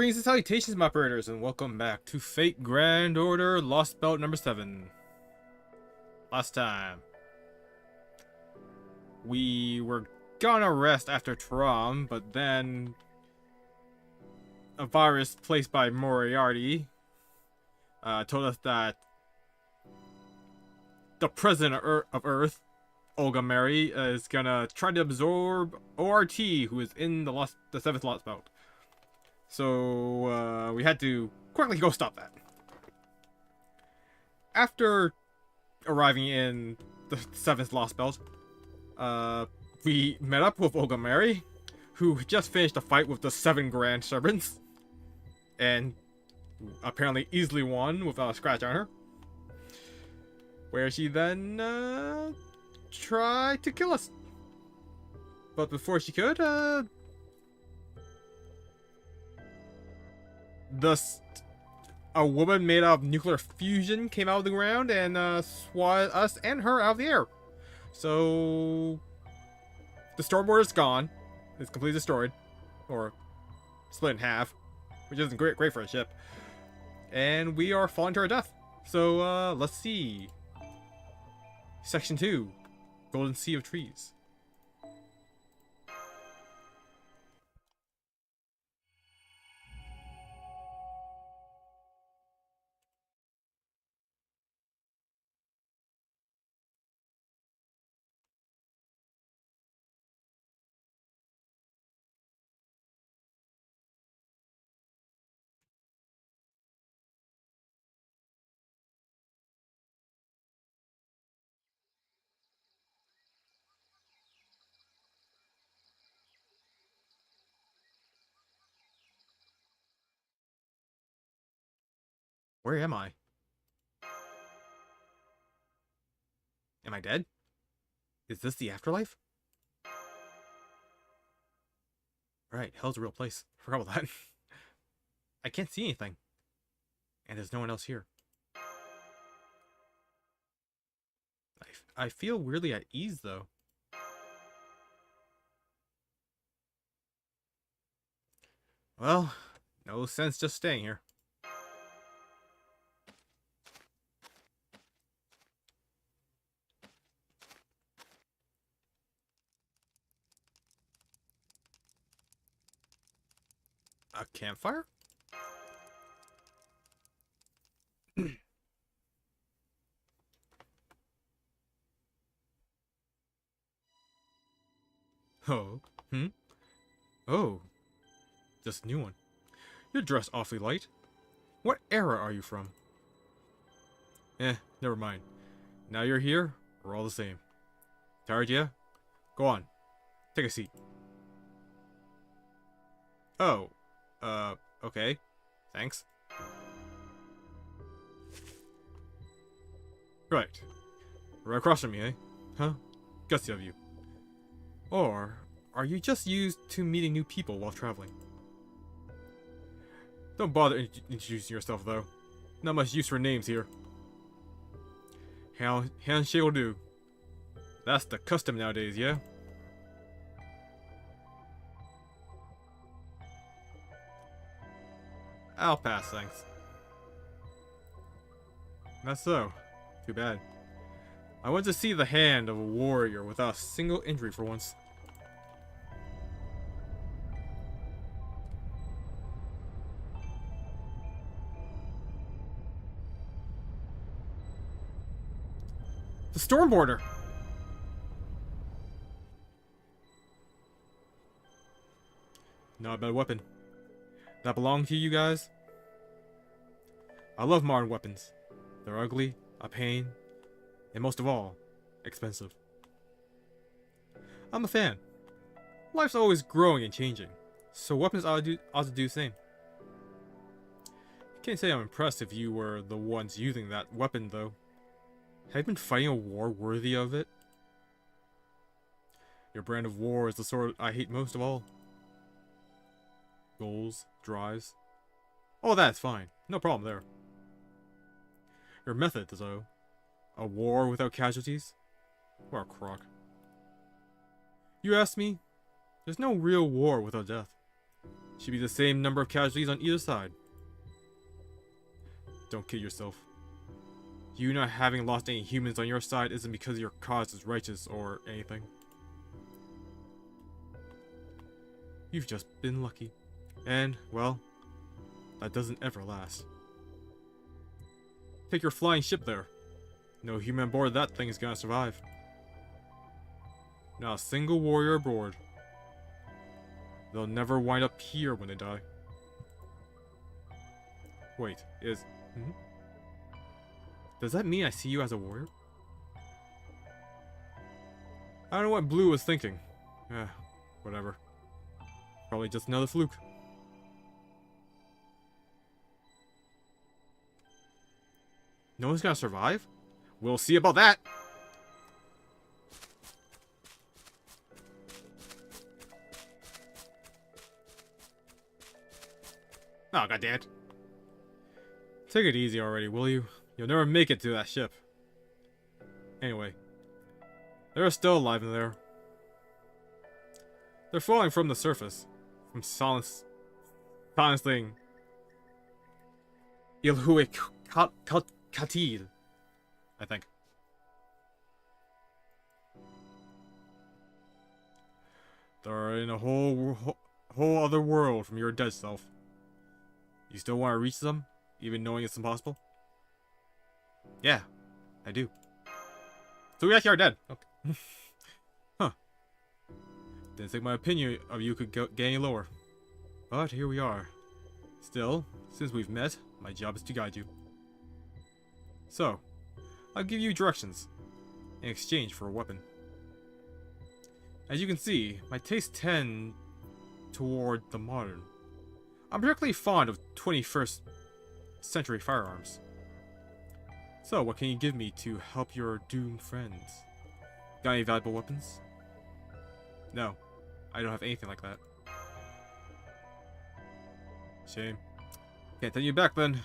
Greetings and salutations, my operators, and welcome back to Fate Grand Order Lost Belt number 7. Last time, we were gonna rest after Tram, but then a virus placed by Moriarty told us that the president of Earth, Olga Mary, is gonna try to absorb ORT, who is in the 7th Lost Belt. So, we had to quickly go stop that. After arriving in the 7th Lost Belt, we met up with Olga Mary, who just finished a fight with the 7 Grand Servants, and apparently easily won without a scratch on her. Where she then, tried to kill us. But before she could, a woman made out of nuclear fusion came out of the ground and swatted us and her out of the air. So the starboard is gone. It's completely destroyed, or split in half, which isn't great for a ship. And we are falling to our death. So let's see. Section 2, Golden Sea of Trees. Where am I? Am I dead? Is this the afterlife? Right, hell's a real place. Forgot about that. I can't see anything. And there's no one else here. I feel weirdly at ease, though. Well, no sense just staying here. A campfire? Oh, Oh, just a new one. You're dressed awfully light. What era are you from? Never mind. Now you're here, we're all the same. Tired, yeah? Go on, take a seat. Oh, okay. Thanks. Right. Right across from me, eh? Huh? Gutsy of you. Or, are you just used to meeting new people while traveling? Don't bother introducing yourself, though. Not much use for names here. Handshake will do. That's the custom nowadays, yeah? I'll pass, thanks. That's so. Too bad. I want to see the hand of a warrior without a single injury for once. The Stormboarder! Not a bad weapon. That belong to you guys? I love modern weapons. They're ugly, a pain, and most of all, expensive. I'm a fan. Life's always growing and changing, so weapons ought to do the same. Can't say I'm impressed if you were the ones using that weapon, though. Have you been fighting a war worthy of it? Your brand of war is the sort I hate most of all. Goals, drives. All that's fine. No problem there. Your method, though. A war without casualties? What a crock. You ask me? There's no real war without death. Should be the same number of casualties on either side. Don't kid yourself. You not having lost any humans on your side isn't because your cause is righteous or anything. You've just been lucky. And, well, that doesn't ever last. Take your flying ship there. No human on board that thing is gonna survive. Not a single warrior aboard. They'll never wind up here when they die. Wait, does that mean I see you as a warrior? I don't know what Blue was thinking. Whatever. Probably just another fluke. No one's gonna survive? We'll see about that! Oh, goddammit. Take it easy already, will you? You'll never make it to that ship. Anyway. They're still alive in there. They're falling from the surface. From silencing Ilhuik Katid, I think. They're in a whole other world from your dead self. You still want to reach them, even knowing it's impossible? Yeah, I do. So we actually are dead. Okay. Huh. Didn't think my opinion of you could get any lower. But here we are. Still, since we've met, my job is to guide you. So, I'll give you directions in exchange for a weapon. As you can see, my tastes tend toward the modern. I'm particularly fond of 21st century firearms. So, what can you give me to help your doomed friends? Got any valuable weapons? No, I don't have anything like that. Shame. Can't send you back then.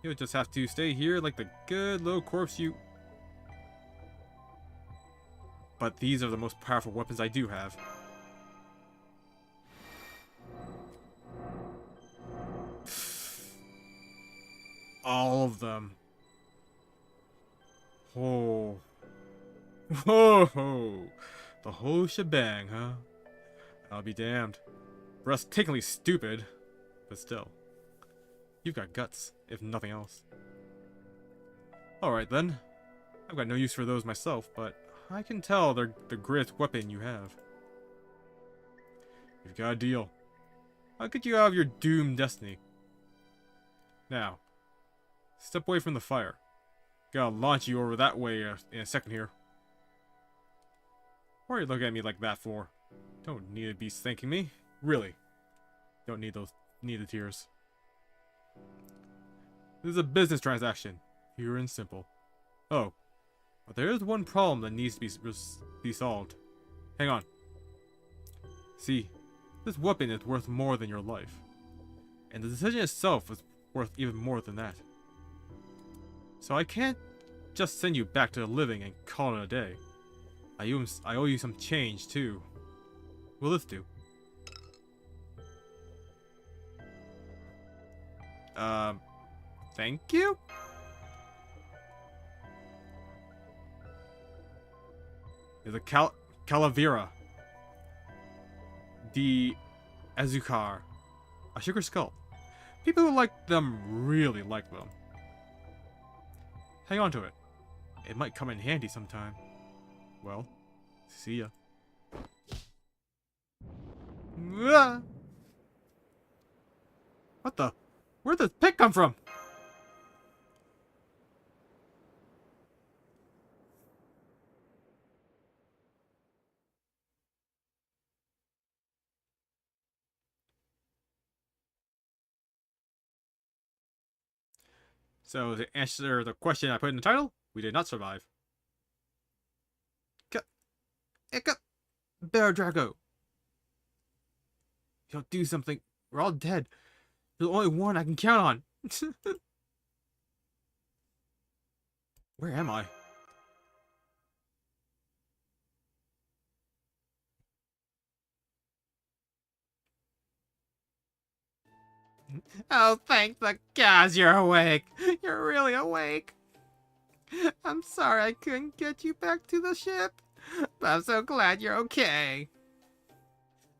You'll just have to stay here like the good little corpse you... But these are the most powerful weapons I do have. All of them. Oh. Whoa. The whole shebang, huh? I'll be damned. Breathtakingly stupid, but still. You've got guts, if nothing else. Alright then. I've got no use for those myself, but I can tell they're the greatest weapon you have. You've got a deal. I'll get you out of your doomed destiny. Now, step away from the fire. Gotta launch you over that way in a second here. What are you looking at me like that for? Don't need to be thanking me. Really. Don't need the tears. This is a business transaction. Pure and simple. Oh. But there is one problem that needs to be solved. Hang on. See, this weapon is worth more than your life. And the decision itself is worth even more than that. So I can't just send you back to the living and call it a day. I owe you some change too. Will this do? Thank you? There's a Calavera. The Azukar. A sugar skull. People who like them really like them. Hang on to it. It might come in handy sometime. Well, see ya. Ah! What the? Where'd this pig come from? So, to answer the question I put in the title, we did not survive. Bear Drago. You'll do something. We're all dead. There's only one I can count on. Where am I? Oh, thank the gods you're awake. You're really awake. I'm sorry I couldn't get you back to the ship, but I'm so glad you're okay.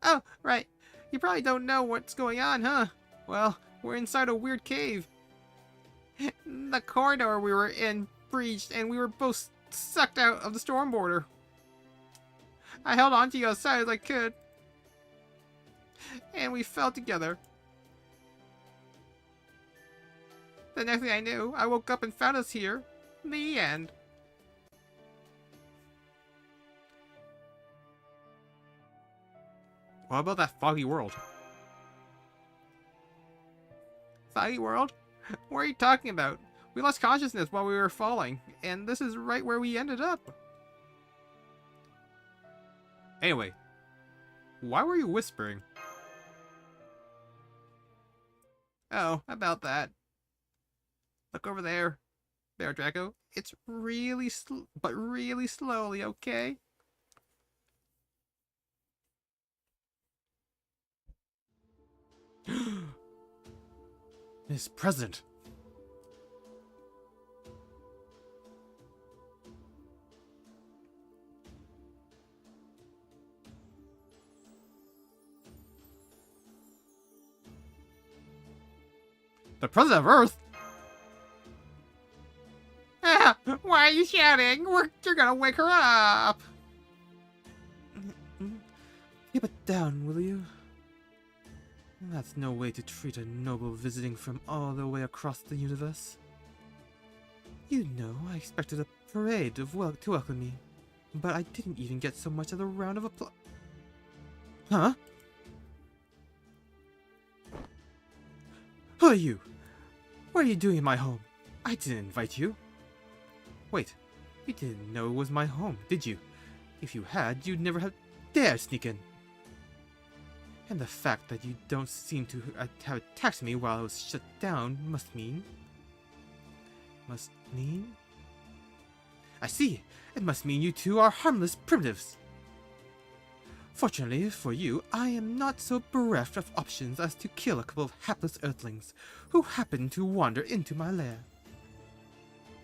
Oh, right. You probably don't know what's going on, huh? Well, we're inside a weird cave. The corridor we were in breached and we were both sucked out of the storm border. I held on to you as tight as I could, and we fell together. The next thing I knew, I woke up and found us here. The end. What about that foggy world? Foggy world? What are you talking about? We lost consciousness while we were falling, and this is right where we ended up. Anyway, why were you whispering? Oh, about that. Look over there, Bear Draco. It's really really slowly, okay? Miss President. The President of Earth? Ah, why are you shouting? You're gonna wake her up! Keep it down, will you? That's no way to treat a noble visiting from all the way across the universe. You know, I expected a parade to welcome me, but I didn't even get so much as a round of applause. Huh? Who are you? What are you doing in my home? I didn't invite you. Wait, you didn't know it was my home, did you? If you had, you'd never have dared sneak in. And the fact that you don't seem to have attacked me while I was shut down must mean... I see! It must mean you two are harmless primitives. Fortunately for you, I am not so bereft of options as to kill a couple of hapless earthlings who happen to wander into my lair.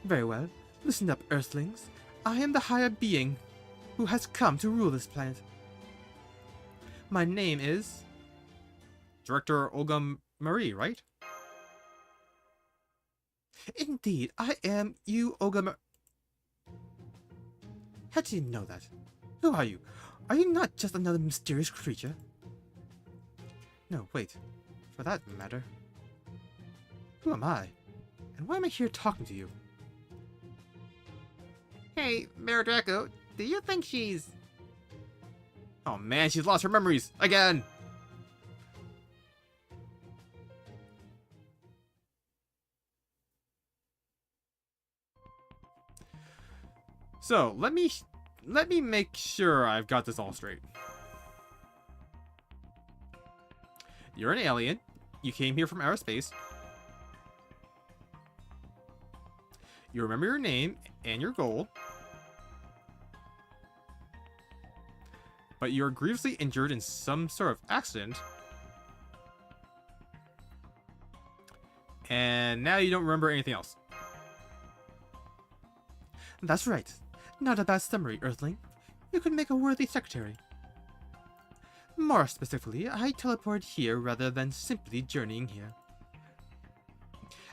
Very well, listen up, earthlings. I am the higher being who has come to rule this planet. My name is... Director Olga Marie, right? Indeed, I am you, Olga Marie. How did you know that? Who are you? Are you not just another mysterious creature? No, wait. For that matter. Who am I? And why am I here talking to you? Hey, Bear Draco, do you think she's... Oh man, she's lost her memories! Again! So, let me make sure I've got this all straight. You're an alien. You came here from outer space. You remember your name and your goal. But you're grievously injured in some sort of accident. And now you don't remember anything else. That's right. Not a bad summary, Earthling. You could make a worthy secretary. More specifically, I teleported here rather than simply journeying here.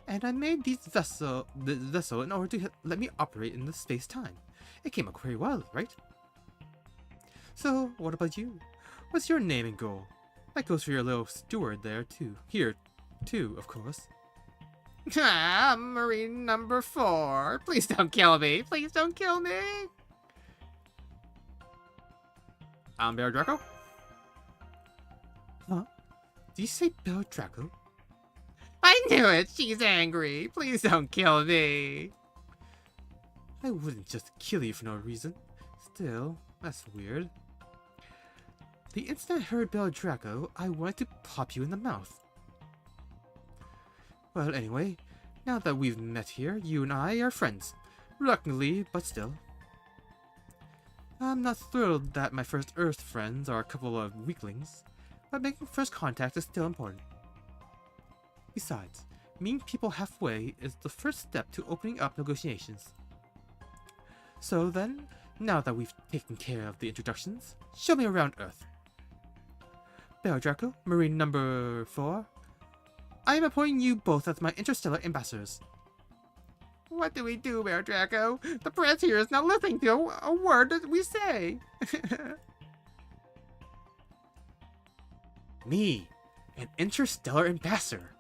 And I made this vessel in order to let me operate in the space-time. It came out very well, right? So, what about you? What's your name and goal? That goes for your little steward there, too. Here, too, of course. Ah, Marine number 4. Please don't kill me. Please don't kill me. I'm Bear Draco. Huh? Did you say Bear Draco? I knew it. She's angry. Please don't kill me. I wouldn't just kill you for no reason. Still, that's weird. The instant I heard Bear Draco, I wanted to pop you in the mouth. Well, anyway, now that we've met here, you and I are friends. Reluctantly, but still. I'm not thrilled that my first Earth friends are a couple of weaklings, but making first contact is still important. Besides, meeting people halfway is the first step to opening up negotiations. So then, now that we've taken care of the introductions, show me around Earth. Bear Draco, Marine number 4. I am appointing you both as my interstellar ambassadors. What do we do, Bear Draco? The press here is not listening to a word that we say. Me, an interstellar ambassador.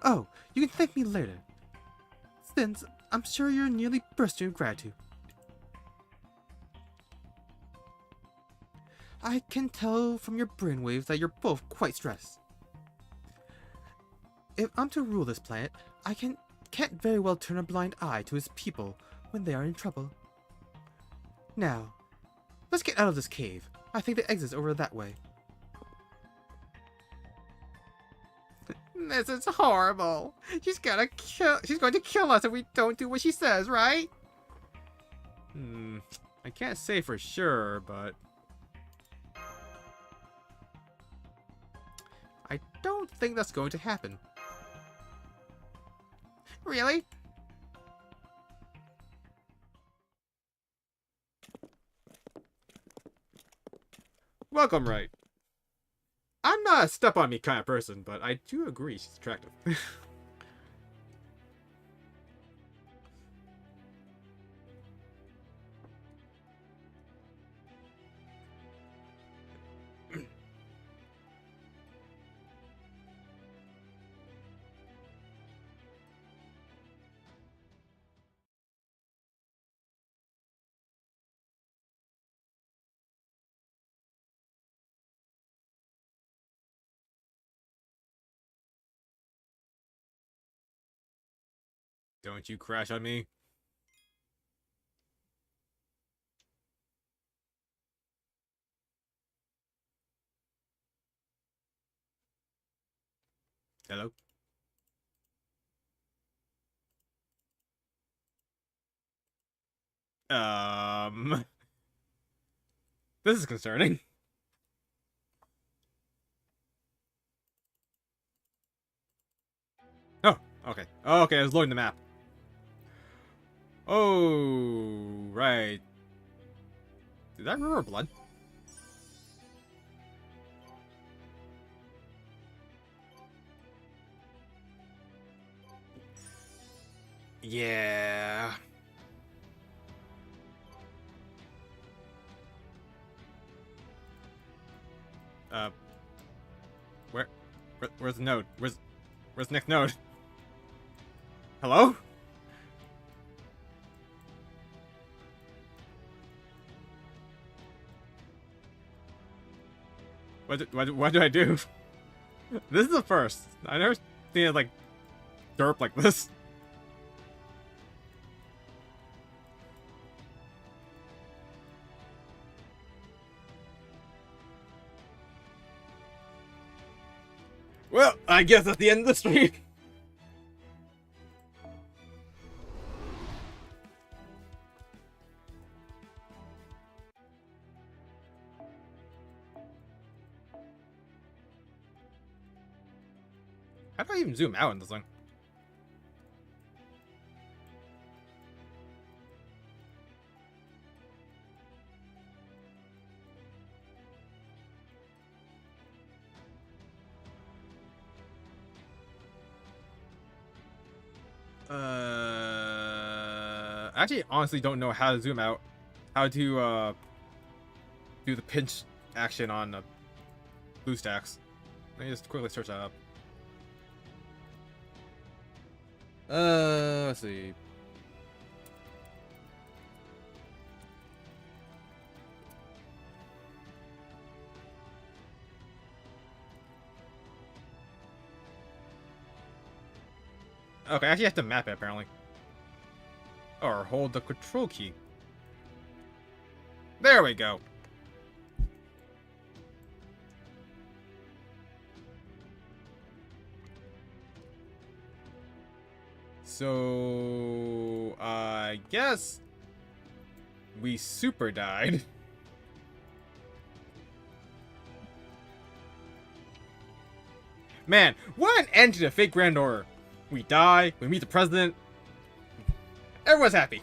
Oh, you can thank me later, since I'm sure you're nearly bursting with gratitude. I can tell from your brainwaves that you're both quite stressed. If I'm to rule this planet, I can't very well turn a blind eye to his people when they are in trouble. Now, let's get out of this cave. I think the exit's over that way. This is horrible. She's going to kill us if we don't do what she says, right? I can't say for sure, but I don't think that's going to happen. Really? Welcome, right? I'm not a step on me kind of person, but I do agree she's attractive. Don't you crash on me. Hello? This is concerning. Oh, okay. Oh, okay, I was loading the map. Oh, right. Did that river blood? Yeah. Where's the node? Where's the next node? Hello? What do I do? This is the first. I never seen it like derp like this. Well, I guess that's the end of the stream. How do I even zoom out in this thing? I actually honestly don't know how to zoom out. How to do the pinch action on BlueStacks. Let me just quickly search that up. Let's see. Okay, I actually have to map it apparently. Or hold the control key. There we go. So, I guess we super died. Man, what an end to the fake Grand Order. We die, we meet the president. Everyone's happy.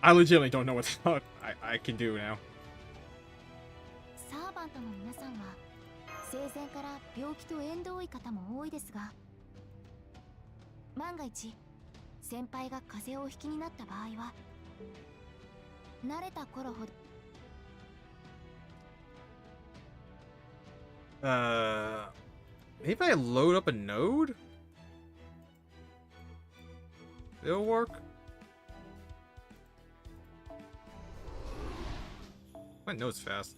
I legitimately don't know what I can do now. サーバントの皆さんは生前から病気と縁遠い方も多いですが、万が一先輩が風邪をおひきになった場合は慣れた頃ほどmaybe I load up a node? It'll work. My node's fast.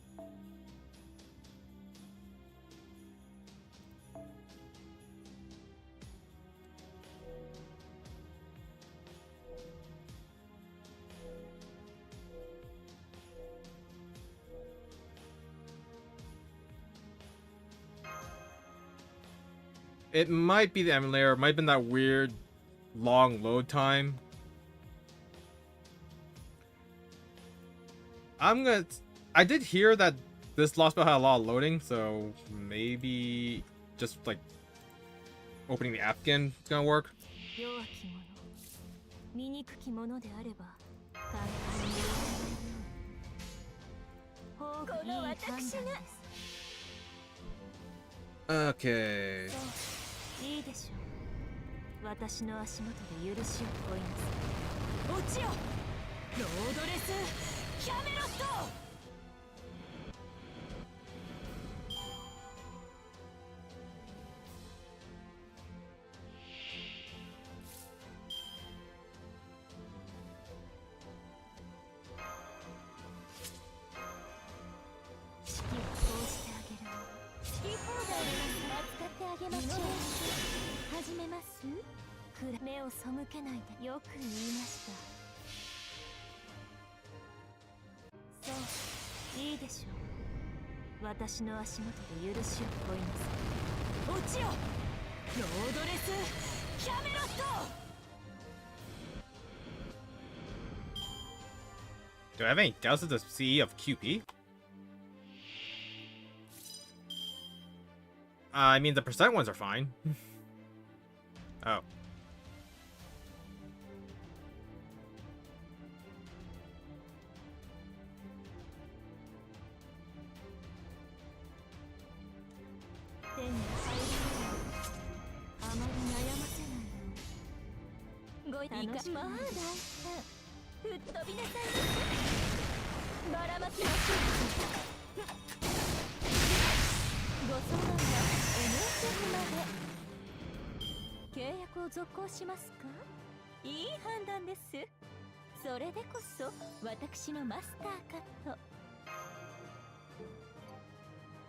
It might be the emulator, it might have been that weird long load time. I did hear that this lost spell had a lot of loading, so maybe just like opening the app again is gonna work. 弱き者、醜き者であれば簡単にこの私が Okay. いいでしょう。私の足元で許しを請います。落ちよ、ロードレスキャメロット。式をこうしてあげる。好き放題の扱ってあげましょう。始めます。目を背けないでよく言いました。そういいでしょう。私の足元で許しを請います。落ちよ、ロードレスキャメロット。 Do I have any doubts of the CE of QP? I mean, the percent ones are fine. Oh.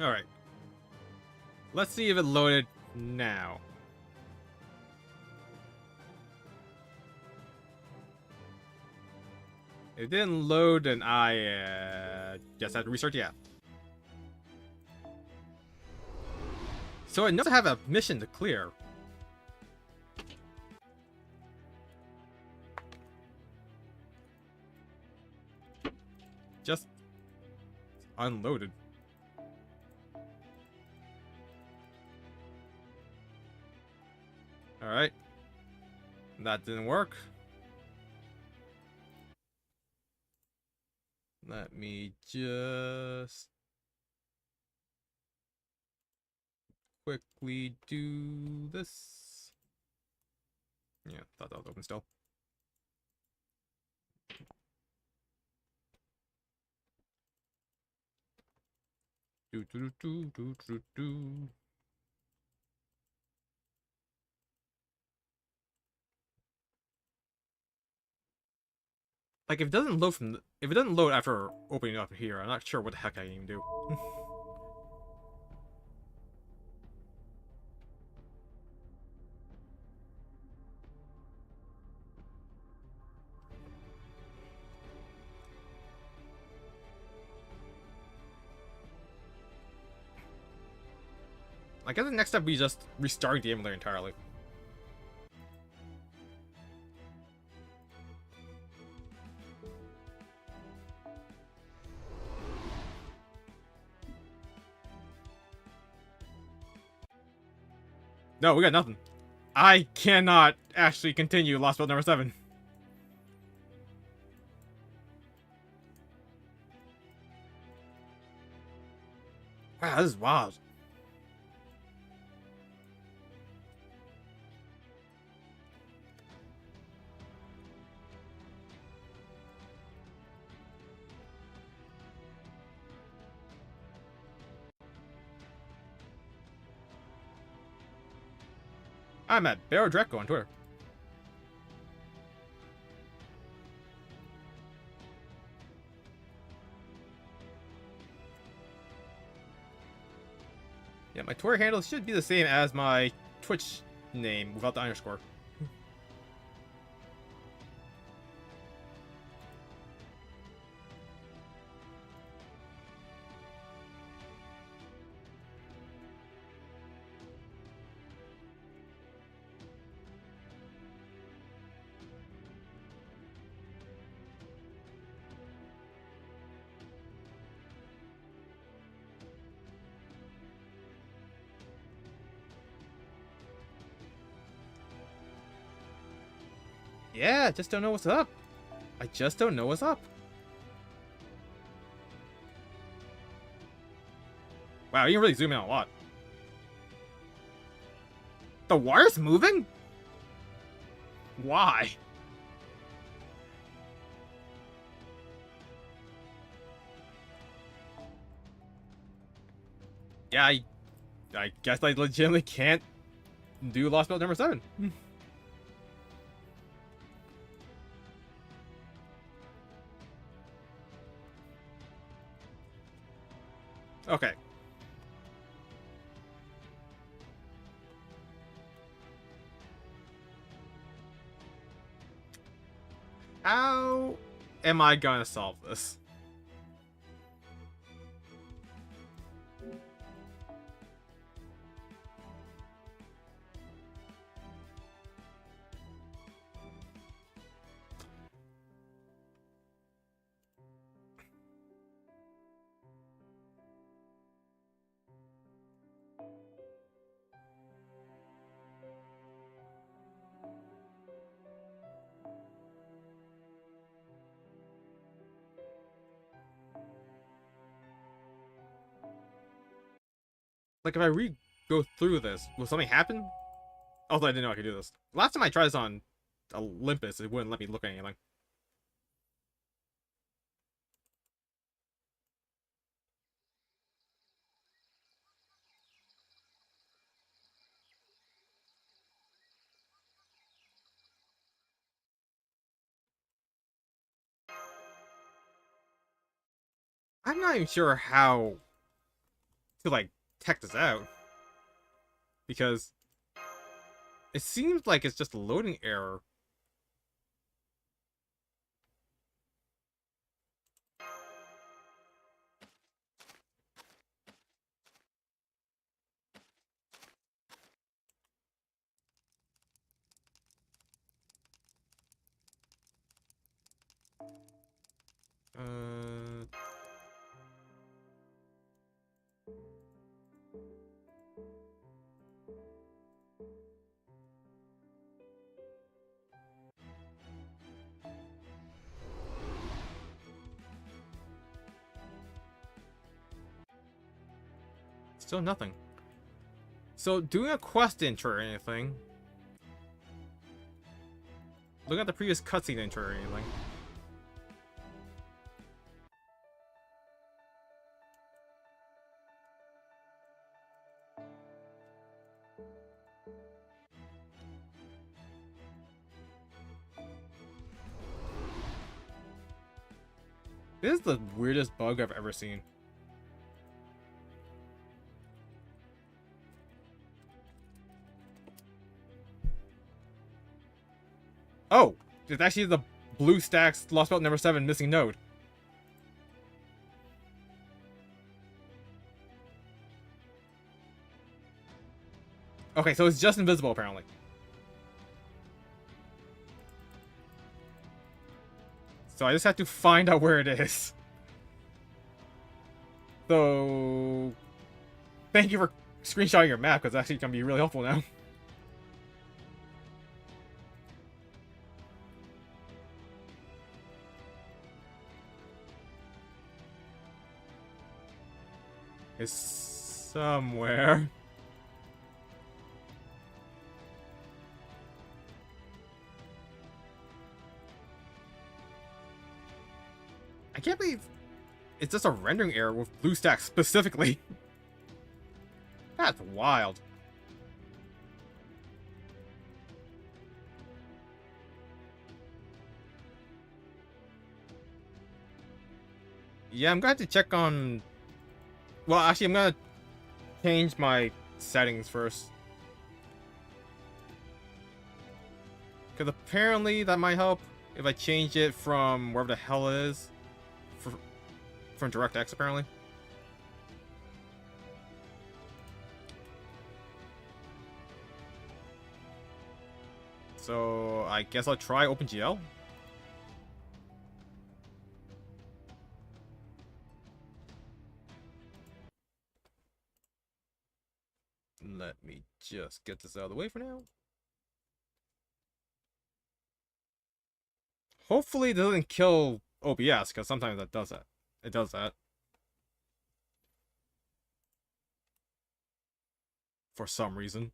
Alright. Let's see if it loaded now. If it didn't load, then I just have to restart the app. So I know I have a mission to clear. Just unloaded. Alright. That didn't work. Let me just quickly do this. Yeah, thought that was open still. Do. Like, if it doesn't load if it doesn't load after opening up here, I'm not sure what the heck I can even do. I guess the next step we just restart the emulator entirely. No, we got nothing. I cannot actually continue Lost Belt number 7. Wow, this is wild. I'm at Barrow Drecko on Twitter. Yeah, my Twitter handle should be the same as my Twitch name without the underscore. Yeah, just don't know what's up. I just don't know what's up. Wow, you can really zoom in a lot. The wire's moving? Why? Yeah, I guess I legitimately can't do Lost Belt number 7. Okay. How am I gonna solve this? Like, if I go through this, will something happen? Although I didn't know I could do this. Last time I tried this on Olympus, it wouldn't let me look at anything. I'm not even sure how to, like, tech this out. Because it seems like it's just a loading error. Uh... Still nothing. So, doing a quest intro or anything. Looking at the previous cutscene intro or anything. This is the weirdest bug I've ever seen. Oh! It's actually the BlueStacks Lost Belt number 7 missing node. Okay, so it's just invisible apparently. So I just have to find out where it is. So... Thank you for screenshotting your map, because it's actually going to be really helpful now. is somewhere. I can't believe it's just a rendering error with BlueStacks specifically. That's wild. Yeah, I'm going to have to check on... Well, actually, I'm going to change my settings first. Because apparently that might help if I change it from wherever the hell it is. From DirectX, apparently. So, I guess I'll try OpenGL. Let me just get this out of the way for now. Hopefully it doesn't kill OBS, because sometimes that does that. It does that. For some reason.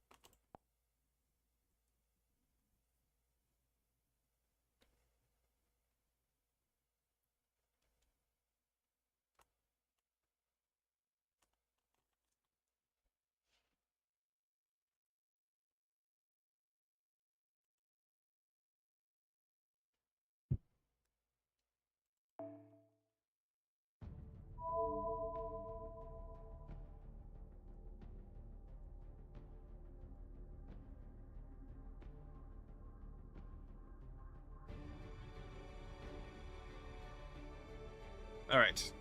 Alright.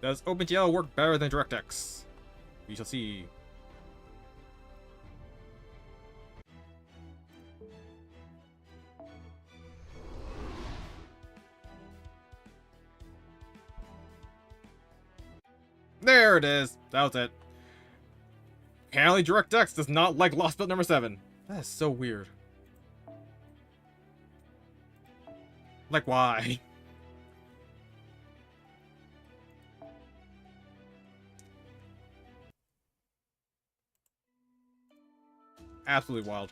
Does OpenGL work better than DirectX? We shall see. There it is! That was it. Apparently DirectX does not like Lost Bit number 7. That is so weird. Like, why? Absolutely wild.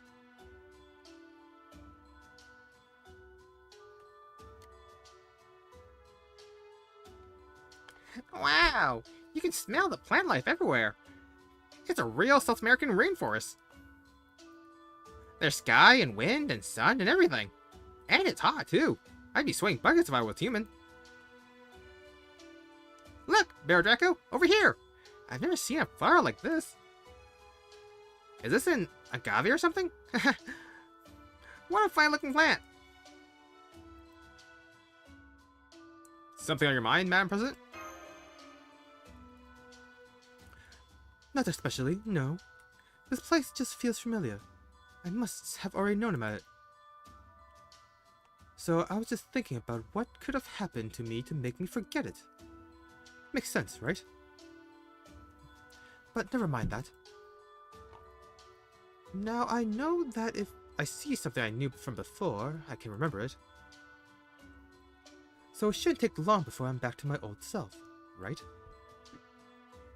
Wow! You can smell the plant life everywhere. It's a real South American rainforest. There's sky and wind and sun and everything. And it's hot, too. I'd be sweating buckets if I was human. Look, Bear Draco, over here! I've never seen a flower like this. Is this an agave or something? What a fine-looking plant! Something on your mind, Madam President? Not especially, no. This place just feels familiar. I must have already known about it. So I was just thinking about what could have happened to me to make me forget it. Makes sense, right? But never mind that. Now I know that if I see something I knew from before, I can remember it. So it shouldn't take long before I'm back to my old self, right?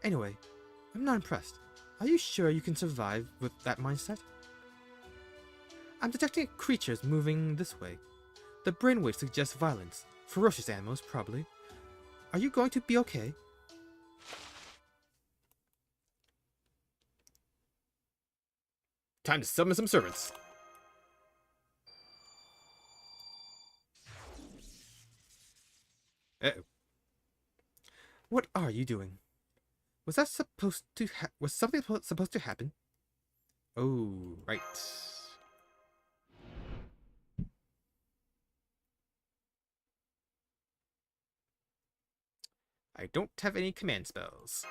Anyway, I'm not impressed. Are you sure you can survive with that mindset? I'm detecting creatures moving this way. The brainwaves suggest violence. Ferocious animals, probably. Are you going to be okay? Time to summon some servants. Uh-oh. What are you doing? Was that supposed to was something supposed to happen? Oh, right. I don't have any command spells.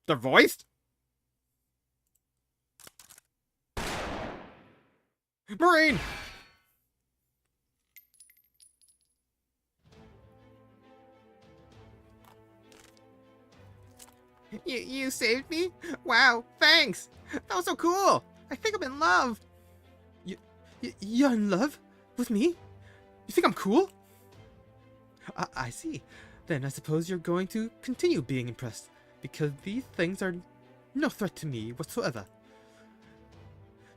They're voiced? Marine! You saved me? Wow, thanks! That was so cool! I think I'm in love! You're in love? With me? You think I'm cool? I see. Then I suppose you're going to continue being impressed, because these things are no threat to me whatsoever.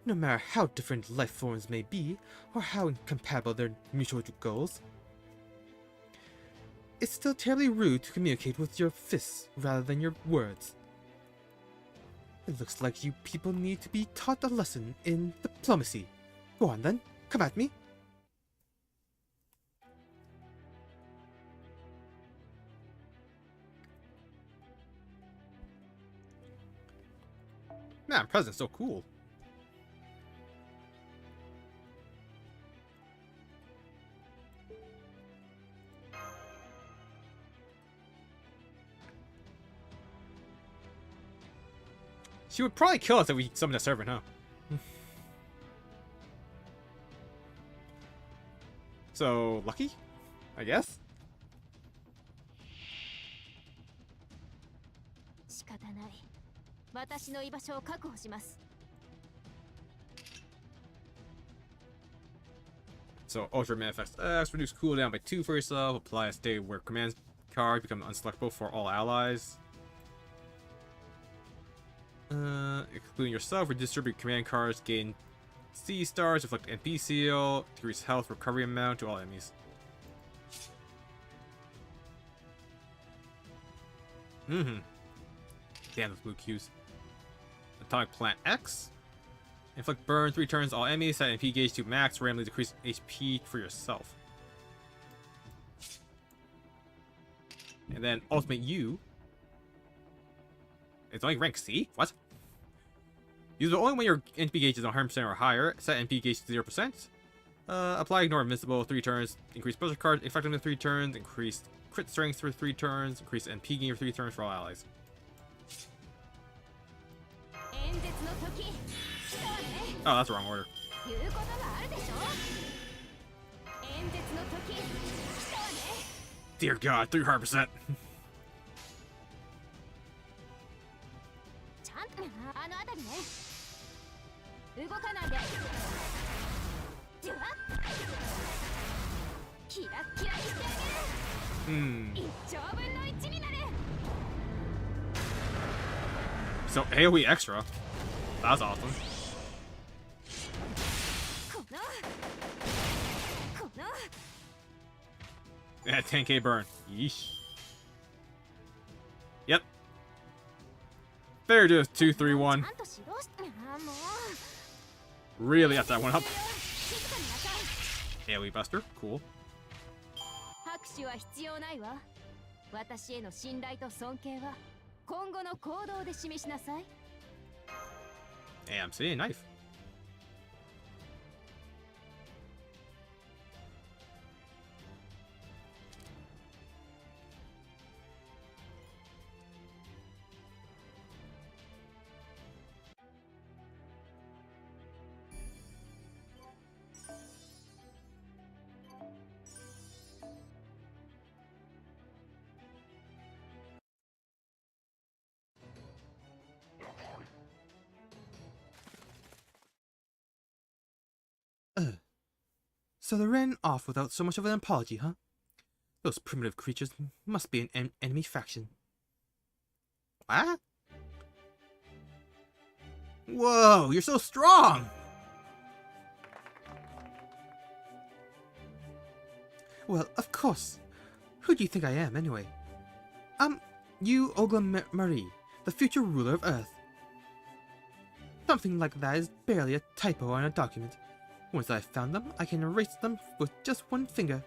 No matter how different life forms may be, or how incompatible their mutual goals. It's still terribly rude to communicate with your fists rather than your words. It looks like you people need to be taught a lesson in diplomacy. Go on then, come at me. Man, President's so cool. She would probably kill us if we summoned a servant, huh? So, lucky? I guess? 仕方ない。私の居場所を確保します。 So, Ultra Manifest X, reduce cooldown by 2 for yourself, apply a state where command card become unselectable for all allies. Excluding yourself, redistribute command cards, gain C stars, reflect MP seal, decrease health recovery amount to all enemies. Damn those blue cues. Atomic Plant X. Inflict burn 3 turns all enemies, set MP gauge to max, randomly decrease HP for yourself. And then Ultimate U. It's only rank C? What? Use it only when your NP gauge is 100% or higher. Set NP gauge to 0%. Apply Ignore Invincible 3 turns. Increase special card effectiveness 3 turns. Increase crit strength for 3 turns. Increase NP gain for 3 turns for all allies. Oh, that's the wrong order. Dear God, 300%. So AoE extra. That's awesome. Yeah, 10k burn. Yeesh. Yep. There, just 2, 3, 1. Really up that one up. AoE buster. Cool. AMC knife. So they ran off without so much of an apology, huh? Those primitive creatures must be an enemy faction. What? Whoa, you're so strong! Well, of course. Who do you think I am, anyway? You Ogla Marie, the future ruler of Earth. Something like that is barely a typo on a document. Once I've found them, I can erase them with just one finger.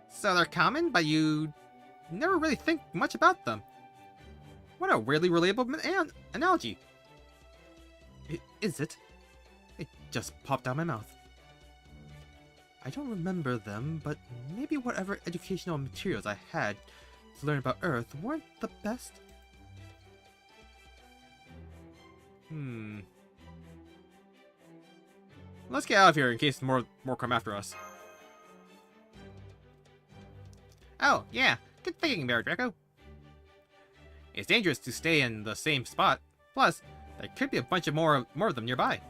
So they're common, but you never really think much about them. What a weirdly relatable analogy. Is it? It just popped out of my mouth. I don't remember them, but maybe whatever educational materials I had to learn about Earth weren't the best. Let's get out of here in case more come after us. Oh, yeah. Good thinking there, Draco. It's dangerous to stay in the same spot. Plus, there could be a bunch of more of them nearby.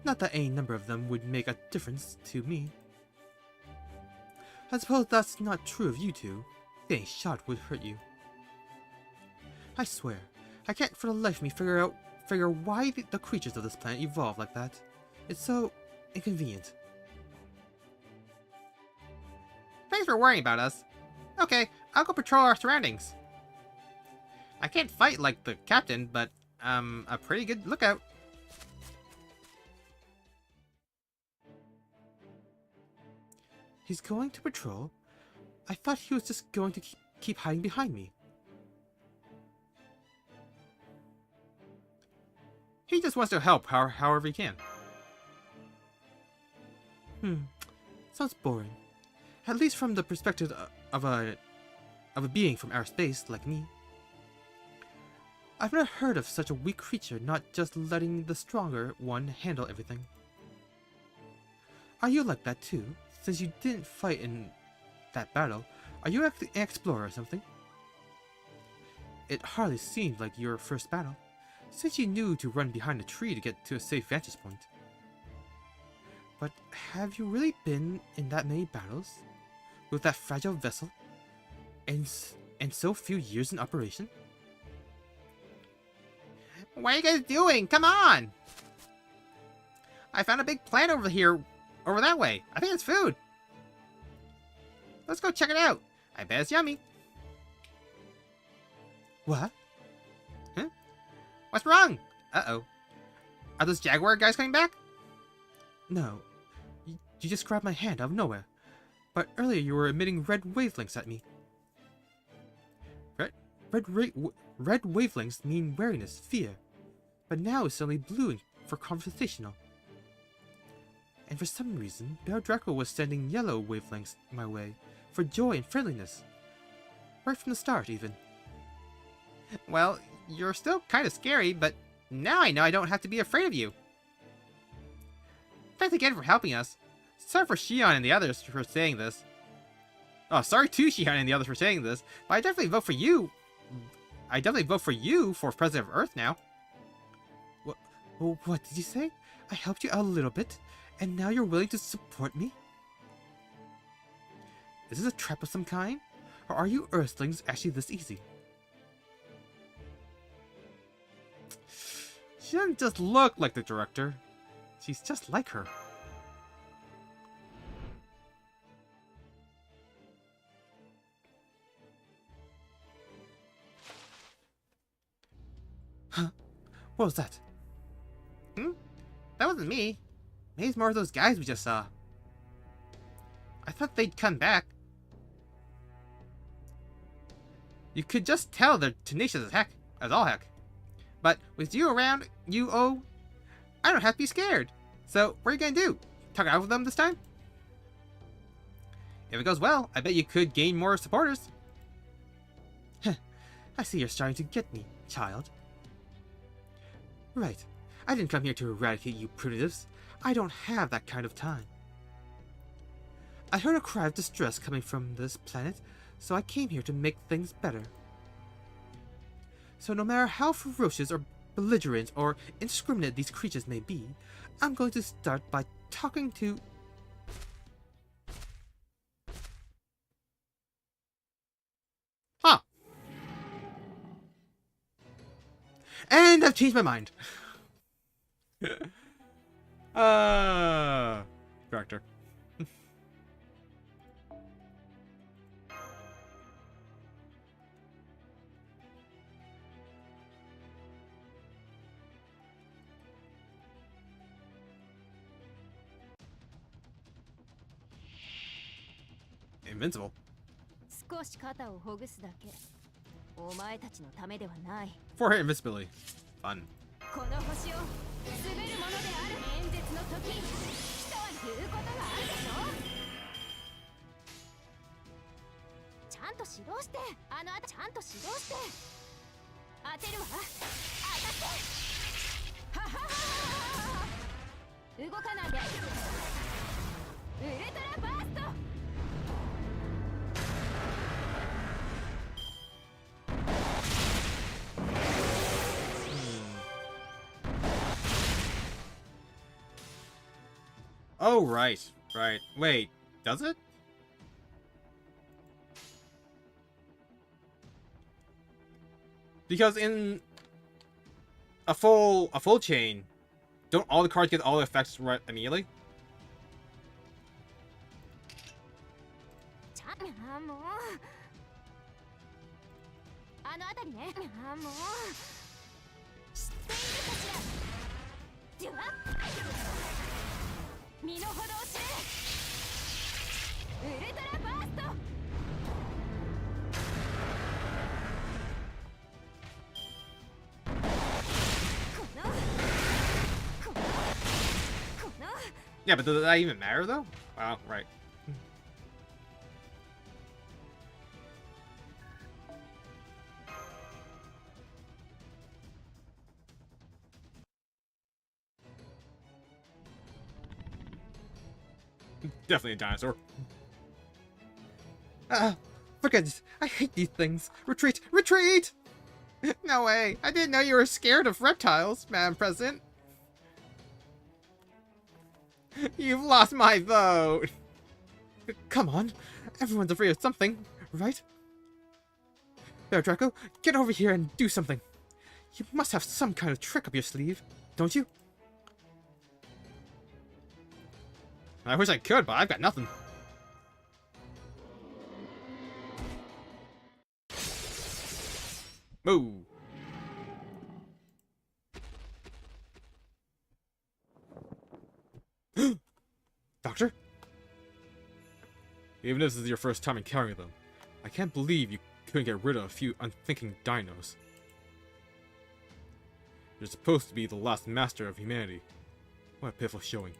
Not that any number of them would make a difference to me. I suppose that's not true of you two. Any shot would hurt you. I swear, I can't for the life of me figure why the creatures of this planet evolve like that. It's so inconvenient. Thanks for worrying about us. Okay, I'll go patrol our surroundings. I can't fight like the captain, but a pretty good lookout. He's going to patrol? I thought he was just going to keep hiding behind me. He just wants to help however he can. Sounds boring. At least from the perspective of a being from outer space like me. I've never heard of such a weak creature not just letting the stronger one handle everything. Are you like that too? Since you didn't fight in that battle, are you an explorer or something? It hardly seemed like your first battle, since you knew to run behind a tree to get to a safe vantage point. But have you really been in that many battles? With that fragile vessel? And so few years in operation? What are you guys doing? Come on! I found a big plant over here, over that way. I think it's food. Let's go check it out. I bet it's yummy. What? Huh? What's wrong? Uh-oh. Are those jaguar guys coming back? No. You just grabbed my hand out of nowhere. But earlier you were emitting red wavelengths at me. Red wavelengths mean wariness, fear. But now it's suddenly blue for conversational. And for some reason, Bear Draco was sending yellow wavelengths my way, for joy and friendliness. Right from the start, even. Well, you're still kind of scary, but now I know I don't have to be afraid of you. Thanks again for helping us. Sorry for Shion and the others for saying this. Oh, sorry to Shion and the others for saying this, but I definitely vote for you. I definitely vote for you for President of Earth now. What did you say? I helped you out a little bit, and now you're willing to support me? Is this a trap of some kind? Or are you Earthlings actually this easy? She doesn't just look like the director. She's just like her. Huh? What was that? That wasn't me. Maybe it's more of those guys we just saw. I thought they'd come back. You could just tell they're tenacious as heck, as all heck. But with you around, I don't have to be scared. So what are you gonna do? Talk out with them this time? If it goes well, I bet you could gain more supporters. I see you're starting to get me, child. Right. I didn't come here to eradicate you primitives. I don't have that kind of time. I heard a cry of distress coming from this planet, so I came here to make things better. So no matter how ferocious or belligerent or indiscriminate these creatures may be, I'm going to start by talking to... Huh. And I've changed my mind. Director. Invincible. 少し肩をほぐすだけ。お前たちのためではない。 4-hit invincibility. Fun. この星を滑るものである。演説の時、人は言うことがあるでしょ。ちゃんと指導して。ちゃんと指導して。当てるわ。当たって。はははは。動かないで。ウルトラバースト。 Hmm. Oh, right. Right. Wait, does it? Because in a full chain, don't all the cards get all the effects right immediately? あもうあの辺りねあもう知っているかしらでは身の程を知れウルトラバーストこの Yeah, but does that even matter though? Wow, right. Definitely a dinosaur. Forget it. I hate these things. Retreat! Retreat! No way. I didn't know you were scared of reptiles, Madam President. You've lost my vote. Come on. Everyone's afraid of something, right? Bear Draco, get over here and do something. You must have some kind of trick up your sleeve, don't you? I wish I could, but I've got nothing. Moo. Doctor? Even if this is your first time encountering them, I can't believe you couldn't get rid of a few unthinking dinos. You're supposed to be the last master of humanity. What a pitiful showing.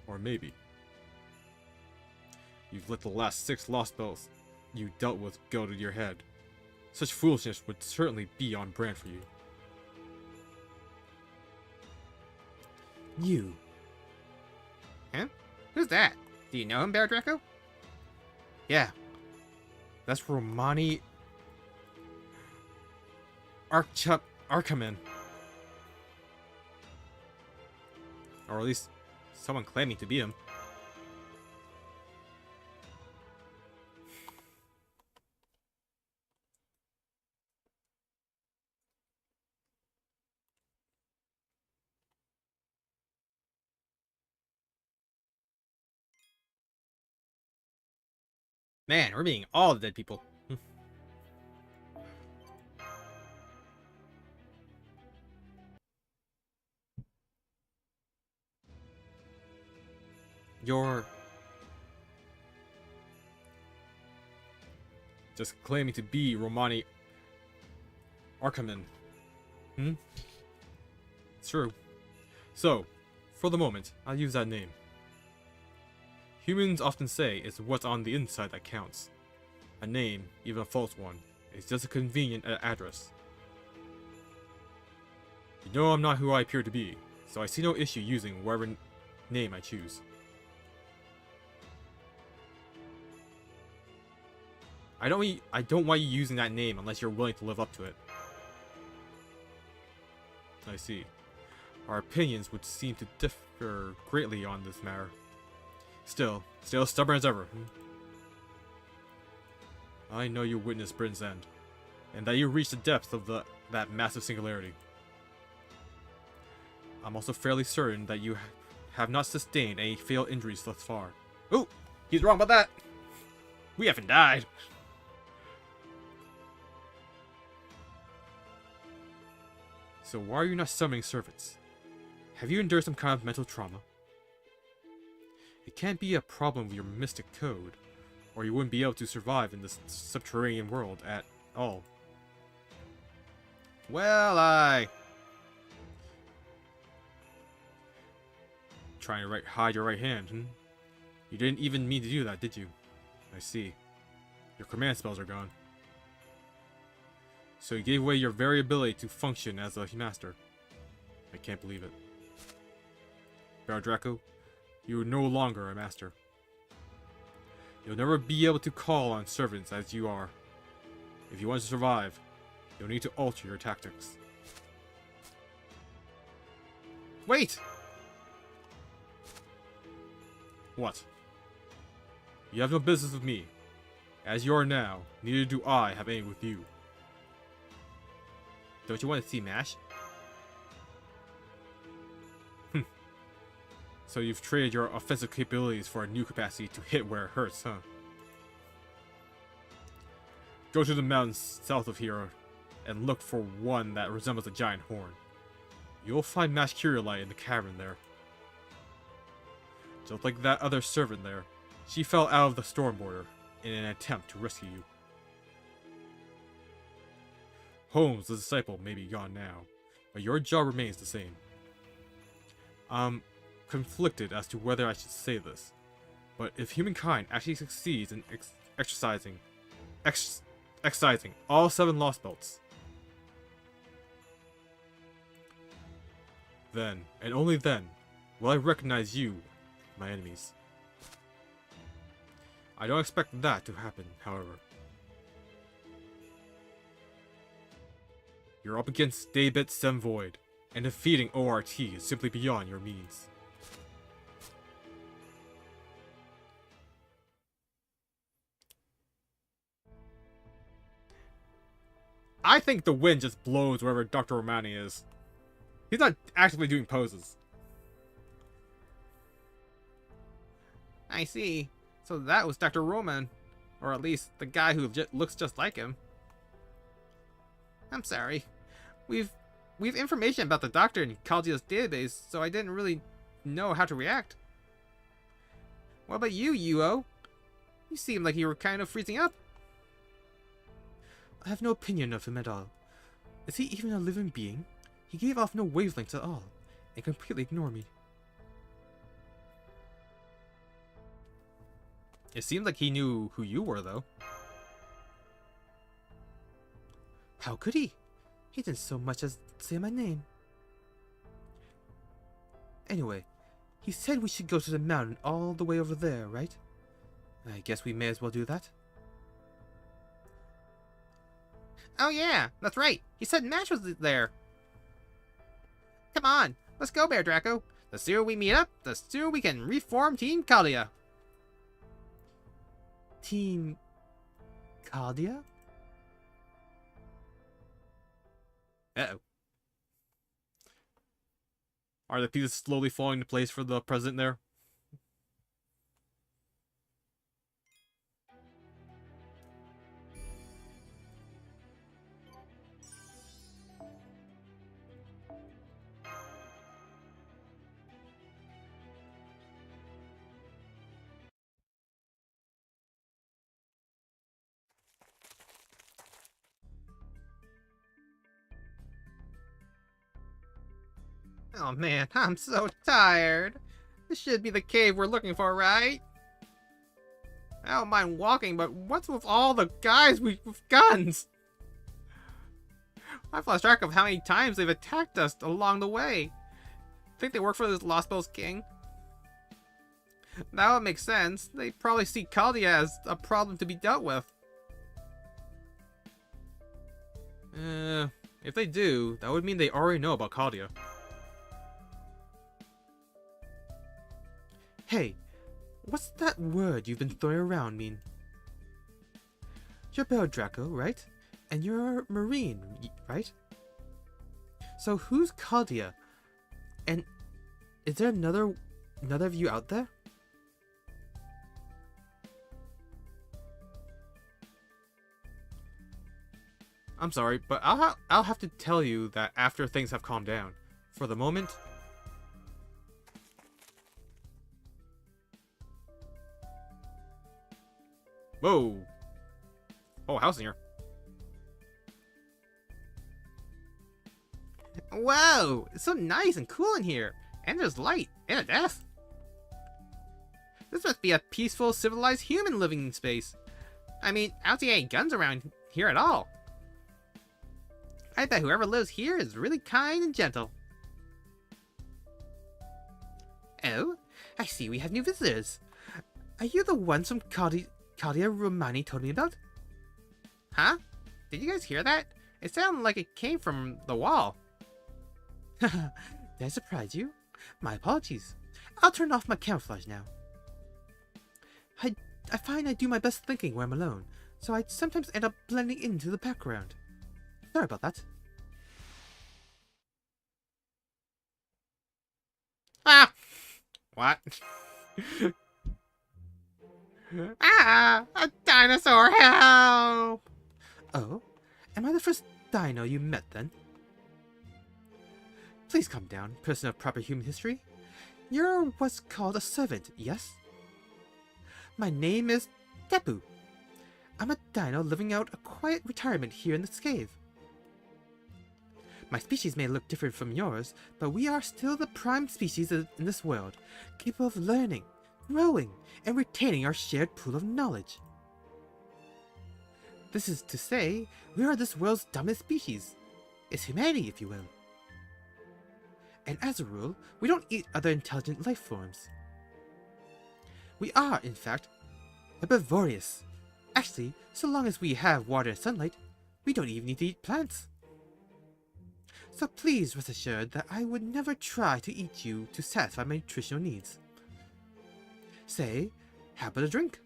Or maybe you've let the last 6 lost belts you dealt with go to your head. Such foolishness would certainly be on brand for you. You. Huh? Who's that? Do you know him, Bear Draco? Yeah. That's Romani Arkaman. Or at least someone claiming to be him. Man, we're being all the dead people. You're just claiming to be Romani Arkaman. It's true. So, for the moment, I'll use that name. Humans often say it's what's on the inside that counts. A name, even a false one, is just a convenient address. You know I'm not who I appear to be, so I see no issue using whatever name I choose. I don't want you using that name unless you're willing to live up to it. I see. Our opinions would seem to differ greatly on this matter. Still stubborn as ever. I know you witnessed Britain's end, and that you reached the depths of that massive singularity. I'm also fairly certain that you have not sustained any fatal injuries thus far. Ooh, he's wrong about that. We haven't died. So why are you not summoning servants? Have you endured some kind of mental trauma? It can't be a problem with your mystic code, or you wouldn't be able to survive in this subterranean world at all. Well, trying to hide your right hand, You didn't even mean to do that, did you? I see. Your command spells are gone. So you gave away your very ability to function as a master. I can't believe it. Bear Draco, you are no longer a master. You'll never be able to call on servants as you are. If you want to survive, you'll need to alter your tactics. Wait! What? You have no business with me. As you are now, neither do I have any with you. Don't you want to see MASH? So you've traded your offensive capabilities for a new capacity to hit where it hurts, huh? Go to the mountains south of here and look for one that resembles a giant horn. You'll find MASH Curiolite in the cavern there. Just like that other servant there, she fell out of the storm border in an attempt to rescue you. Holmes, the disciple, may be gone now, but your job remains the same. I'm conflicted as to whether I should say this, but if humankind actually succeeds in exercising all 7 Lost Belts, then, and only then, will I recognize you, my enemies. I don't expect that to happen, however. You're up against Daybit 7 Void, and defeating ORT is simply beyond your means. I think the wind just blows wherever Dr. Romani is. He's not actively doing poses. I see. So that was Dr. Roman. Or at least the guy who looks just like him. I'm sorry. We've information about the doctor in Caldia's database, so I didn't really know how to react. What about you, Yuo? You seem like you were kind of freezing up. I have no opinion of him at all. Is he even a living being? He gave off no wavelengths at all, and completely ignored me. It seemed like he knew who you were, though. How could he? He didn't so much as say my name. Anyway, he said we should go to the mountain all the way over there, right? I guess we may as well do that. Oh yeah, that's right. He said MASH was there. Come on, let's go, Bear Draco. The sooner we meet up, the sooner we can reform Team Caldia. Team Caldia? Uh-oh. Are the pieces slowly falling into place for the president there? Oh man, I'm so tired. This should be the cave we're looking for, right? I don't mind walking, but what's with all the guys with guns? I've lost track of how many times they've attacked us along the way. Think they work for this Lost Bells King? That would make sense. They probably see Caldia as a problem to be dealt with. If they do, that would mean they already know about Caldia. Hey, what's that word you've been throwing around mean? You're Bear Draco, right? And you're a Marine, right? So who's Caldia? And is there another of you out there? I'm sorry, but I'll have to tell you that after things have calmed down. For the moment... Whoa! Oh, house in here. Whoa! It's so nice and cool in here. And there's light and a desk. This must be a peaceful, civilized human living in space. I mean, I don't see any guns around here at all. I bet whoever lives here is really kind and gentle. Oh, I see we have new visitors. Are you the ones from Caldia Romani told me about? Huh? Did you guys hear that? It sounded like it came from the wall. Did I surprise you? My apologies. I'll turn off my camouflage now. I find I do my best thinking when I'm alone, so I sometimes end up blending into the background. Sorry about that. Ah! What? Ah! A dinosaur, help! Oh? Am I the first dino you met then? Please calm down, person of proper human history. You're what's called a servant, yes? My name is Tepu. I'm a dino living out a quiet retirement here in this cave. My species may look different from yours, but we are still the prime species in this world, capable of learning, growing, and retaining our shared pool of knowledge. This is to say, we are this world's dumbest species. It's humanity, if you will. And as a rule, we don't eat other intelligent life forms. We are, in fact, herbivorous. Actually, so long as we have water and sunlight, we don't even need to eat plants. So please rest assured that I would never try to eat you to satisfy my nutritional needs. Say, how about a drink?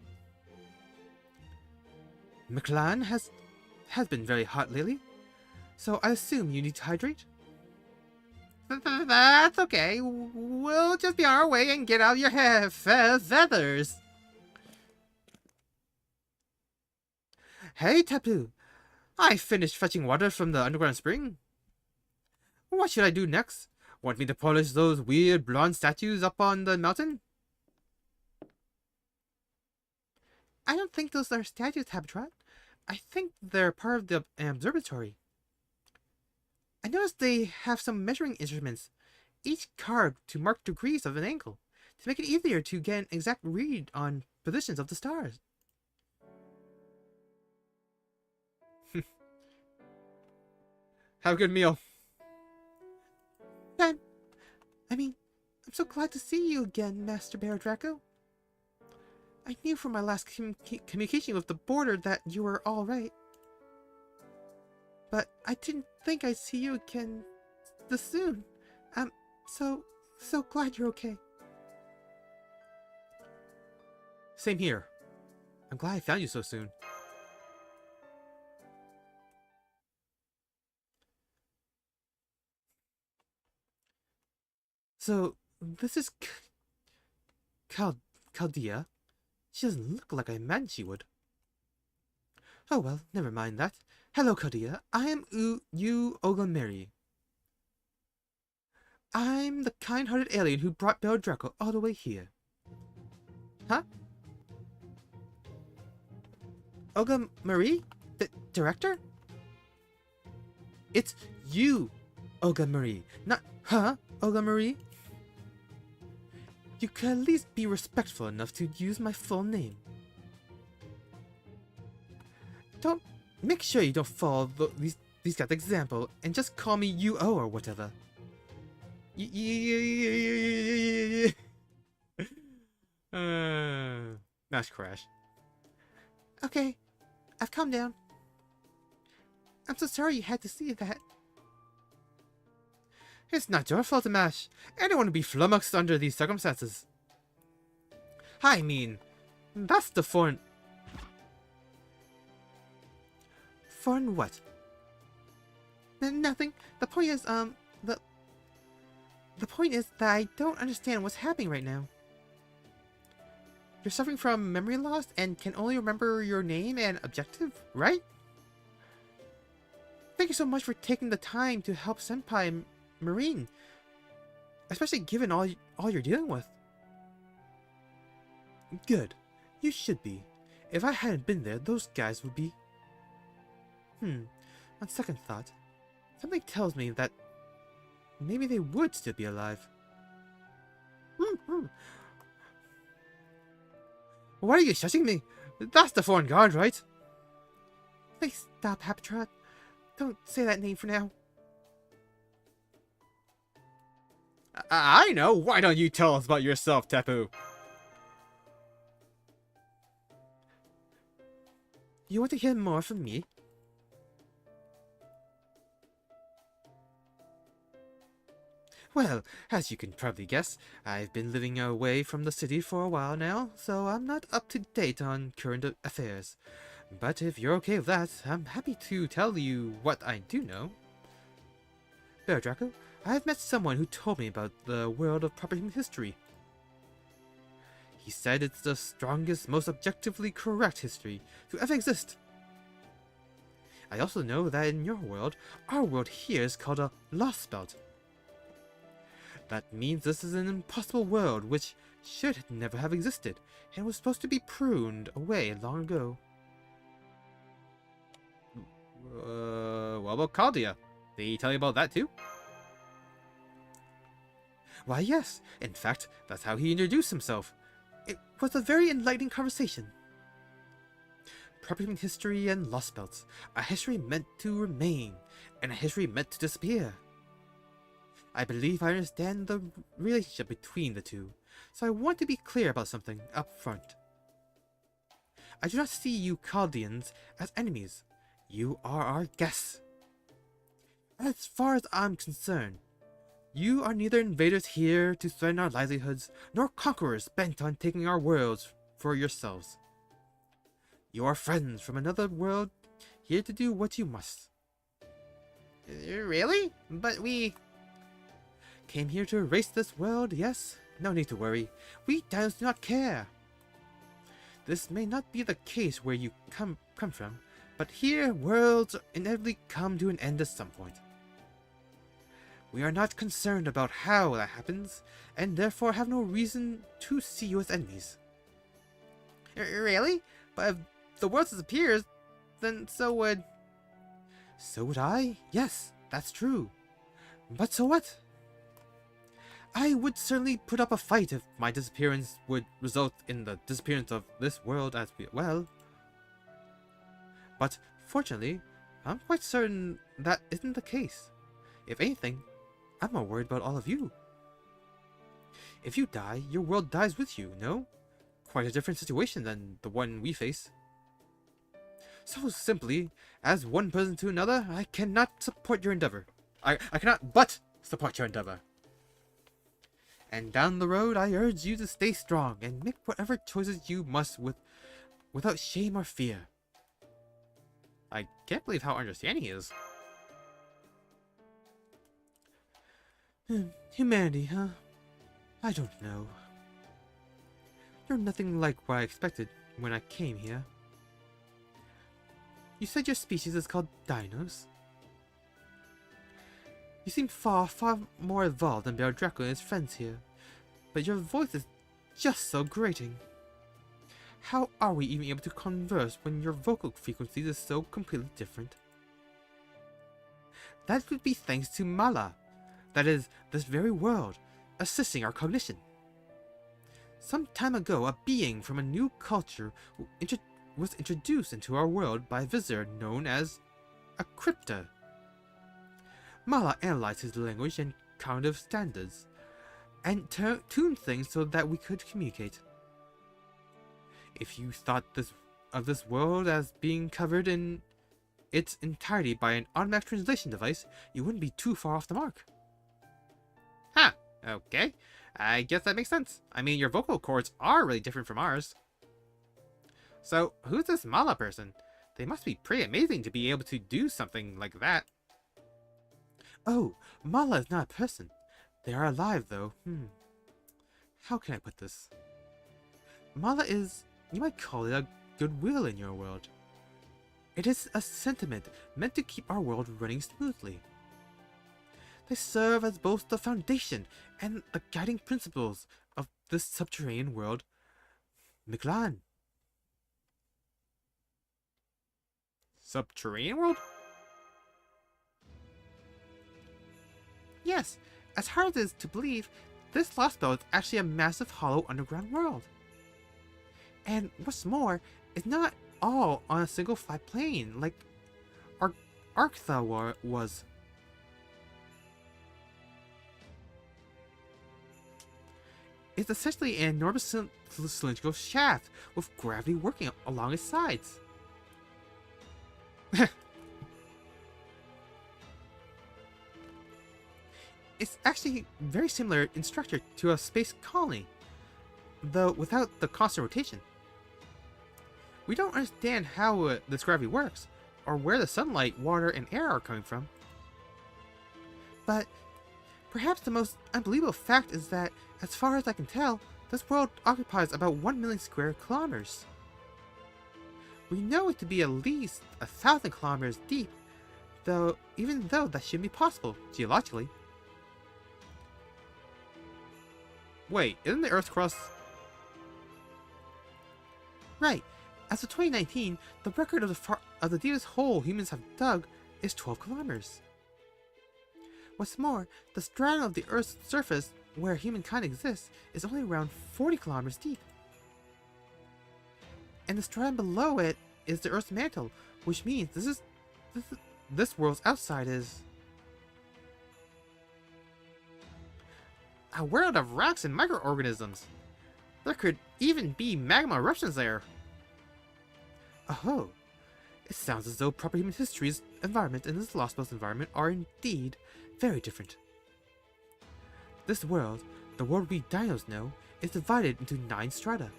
Mictlan has been very hot lately, so I assume you need to hydrate? That's okay. We'll just be on our way and get out of your hair feathers. Hey, Tapu! I finished fetching water from the underground spring. What should I do next? Want me to polish those weird blonde statues up on the mountain? I don't think those are statues, Habitat. I think they're part of the observatory. I noticed they have some measuring instruments, each carved to mark degrees of an angle, to make it easier to get an exact read on positions of the stars. Have a good meal. I'm so glad to see you again, Master Bear Draco. I knew from my last communication with the border that you were all right. But I didn't think I'd see you again this soon. I'm so glad you're okay. Same here. I'm glad I found you so soon. So, this is Chaldea. She doesn't look like I imagined she would. Oh well, never mind that. Hello, Chaldea. I am Ogameri. I'm the kind-hearted alien who brought Bell Draco all the way here. Huh? Ogameri? The director? It's you, Ogameri, not huh, Ogameri. You could at least be respectful enough to use my full name. Don't make sure you don't follow these guys' example and just call me UO or whatever. Mash crash. Okay, I've calmed down. I'm so sorry you had to see that. It's not your fault, Mash. Anyone would be flummoxed under these circumstances. I mean, that's the foreign... Foreign what? Nothing. The point is, the point is that I don't understand what's happening right now. You're suffering from memory loss and can only remember your name and objective, right? Thank you so much for taking the time to help Senpai Marine, especially given all you're dealing with. Good. You should be. If I hadn't been there, those guys would be... On second thought, something tells me that maybe they would still be alive. Why are you shushing me? That's the foreign guard, right? Please stop, Habitat. Don't say that name for now. I know. Why don't you tell us about yourself, Tepu? You want to hear more from me? Well, as you can probably guess, I've been living away from the city for a while now, so I'm not up to date on current affairs. But if you're okay with that, I'm happy to tell you what I do know. Bear Draco, I've met someone who told me about the world of proper human history. He said it's the strongest, most objectively correct history to ever exist. I also know that in your world, our world here is called a lost belt. That means this is an impossible world which should never have existed and was supposed to be pruned away long ago. What about Caldia? Did he tell you about that too? Why, yes. In fact, that's how he introduced himself. It was a very enlightening conversation. Proper human history and lost belts. A history meant to remain, and a history meant to disappear. I believe I understand the relationship between the two, so I want to be clear about something up front. I do not see you Chaldeans as enemies. You are our guests. As far as I'm concerned, you are neither invaders here to threaten our livelihoods, nor conquerors bent on taking our worlds for yourselves. You are friends from another world, here to do what you must. Really? But we... Came here to erase this world, yes? No need to worry. We Downs do not care. This may not be the case where you come from, but here worlds inevitably come to an end at some point. We are not concerned about how that happens, and therefore have no reason to see you as enemies. Really? But if the world disappears, then so would... So would I? Yes, that's true. But so what? I would certainly put up a fight if my disappearance would result in the disappearance of this world as well. But fortunately, I'm quite certain that isn't the case. If anything, I'm more worried about all of you. If you die, your world dies with you, no? Quite a different situation than the one we face. So simply, as one person to another, I cannot support your endeavor. I cannot but support your endeavor. And down the road, I urge you to stay strong and make whatever choices you must without shame or fear. I can't believe how understanding he is. Humanity, huh? I don't know. You're nothing like what I expected when I came here. You said your species is called dinos? You seem far more evolved than Bear Draco and his friends here, but your voice is just so grating. How are we even able to converse when your vocal frequencies is so completely different? That would be thanks to Mala, that is, this very world, assisting our cognition. Some time ago, a being from a new culture was introduced into our world by a visitor known as a crypta. Mala analyzed his language and cognitive standards, and tuned things so that we could communicate. If you thought of this world as being covered in its entirety by an automatic translation device, you wouldn't be too far off the mark. Huh, okay. I guess that makes sense. I mean, your vocal cords are really different from ours. So, who's this Mala person? They must be pretty amazing to be able to do something like that. Oh, Mala is not a person. They are alive, though. How can I put this? Mala is, you might call it a goodwill in your world. It is a sentiment meant to keep our world running smoothly. They serve as both the foundation and the guiding principles of this subterranean world, Miglan. Subterranean world? Yes, as hard as it is to believe, this lost belt is actually a massive hollow underground world. And what's more, it's not all on a single flat plane like Arktha was. It's essentially an enormous cylindrical shaft with gravity working along its sides. It's actually very similar in structure to a space colony, though without the constant rotation. We don't understand how this gravity works, or where the sunlight, water, and air are coming from. But perhaps the most unbelievable fact is that, as far as I can tell, this world occupies about 1 million square kilometers. We know it to be at least 1,000 kilometers deep, even though that shouldn't be possible, geologically. Wait, isn't the Earth's crust... Right. As of 2019, the record of the deepest hole humans have dug is 12 kilometers. What's more, the stratum of the Earth's surface where humankind exists is only around 40 kilometers deep. And the stratum below it is the Earth's mantle, which means this world's outside is a world of rocks and microorganisms. There could even be magma eruptions there. Oh, it sounds as though proper human history's environment and this Lost World's environment are indeed very different. This world, the world we dinos know, is divided into 9 strata.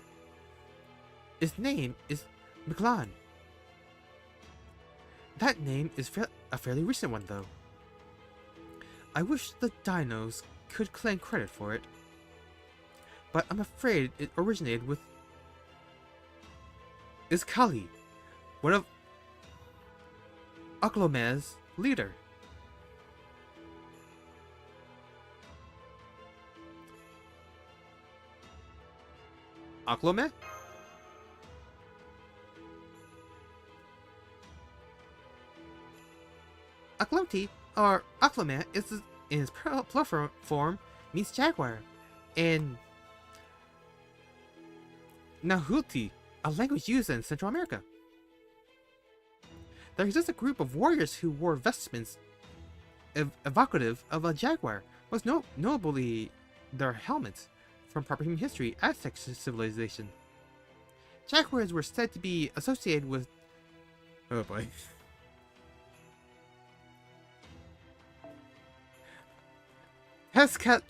Its name is Mictlan. That name is a fairly recent one, though. I wish the dinos could claim credit for it, but I'm afraid it originated with Kali, one of Aklome's leader. Aklome? Aklomti, or Aklome, in its plural form, means jaguar, and Nahuti, a language used in Central America. There exists a group of warriors who wore vestments evocative of a jaguar, most notably their helmets from proper human history, Aztec civilization. Jaguars were said to be associated with... Oh boy. Tezcatlipoca,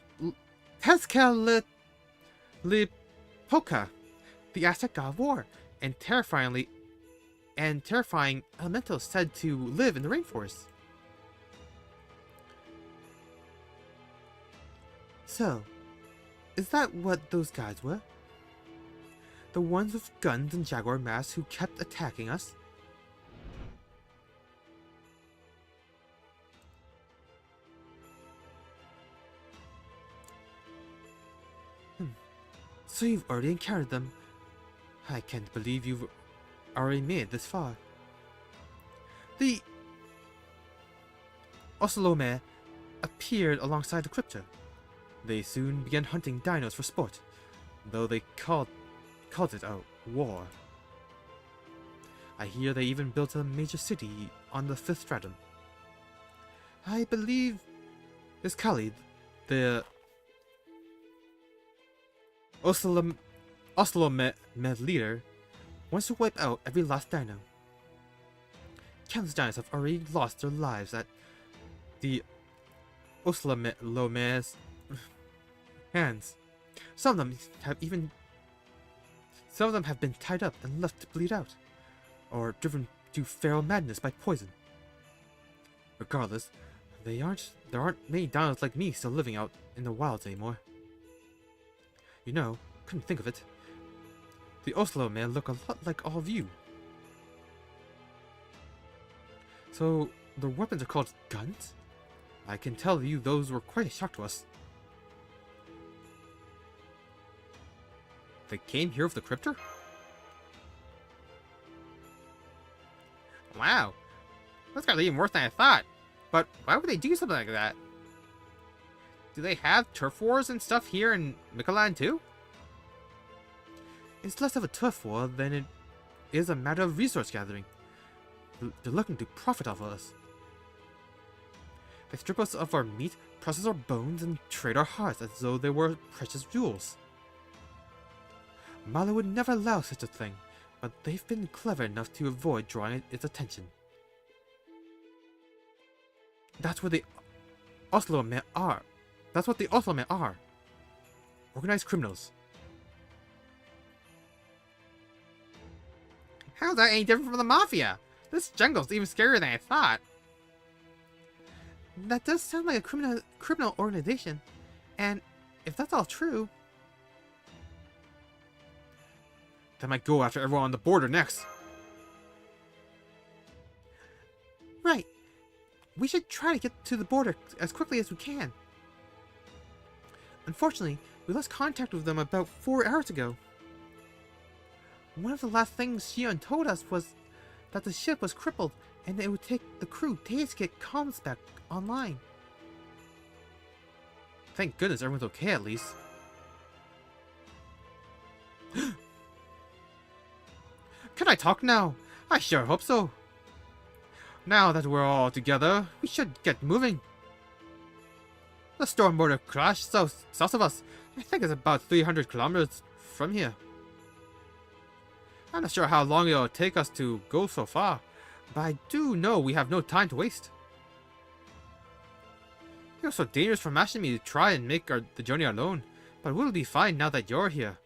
the Aztec god of war, and terrifying elementals said to live in the rainforest. So, is that what those guys were? The ones with guns and jaguar masks who kept attacking us? So you've already encountered them. I can't believe you've already made it this far. The Oslome appeared alongside the crypto. They soon began hunting dinos for sport, though they called it a war. I hear they even built a major city on the 5th stratum. I believe this Kali, the Oslome leader, wants to wipe out every last dino. Countless dinos have already lost their lives at the Oslome's hands. Some of them have been tied up and left to bleed out, or driven to feral madness by poison. Regardless, there aren't many dinos like me still living out in the wilds anymore. You know, couldn't think of it. The Oslo men look a lot like all of you. So, their weapons are called guns? I can tell you those were quite a shock to us. They came here with the cryptor? Wow, that's got even worse than I thought. But why would they do something like that? Do they have turf wars and stuff here in Mictlan too? It's less of a turf war than it is a matter of resource gathering. They're looking to profit off of us. They strip us of our meat, process our bones, and trade our hearts as though they were precious jewels. Malo would never allow such a thing, but they've been clever enough to avoid drawing its attention. That's where the Oslo men are, That's what the Ottoman are. Organized criminals. How's that any different from the Mafia? This jungle's even scarier than I thought. That does sound like a criminal organization. And if that's all true... They might go after everyone on the border next. Right. We should try to get to the border as quickly as we can. Unfortunately, we lost contact with them about 4 hours ago. One of the last things Xion told us was that the ship was crippled and it would take the crew days to get comms back online. Thank goodness everyone's okay at least. Can I talk now? I sure hope so. Now that we're all together, we should get moving. The storm border crash south of us. I think it's about 300 kilometers from here. I'm not sure how long it'll take us to go so far, but I do know we have no time to waste. It was so dangerous for Mash and me to try and make the journey alone, but we'll be fine now that you're here,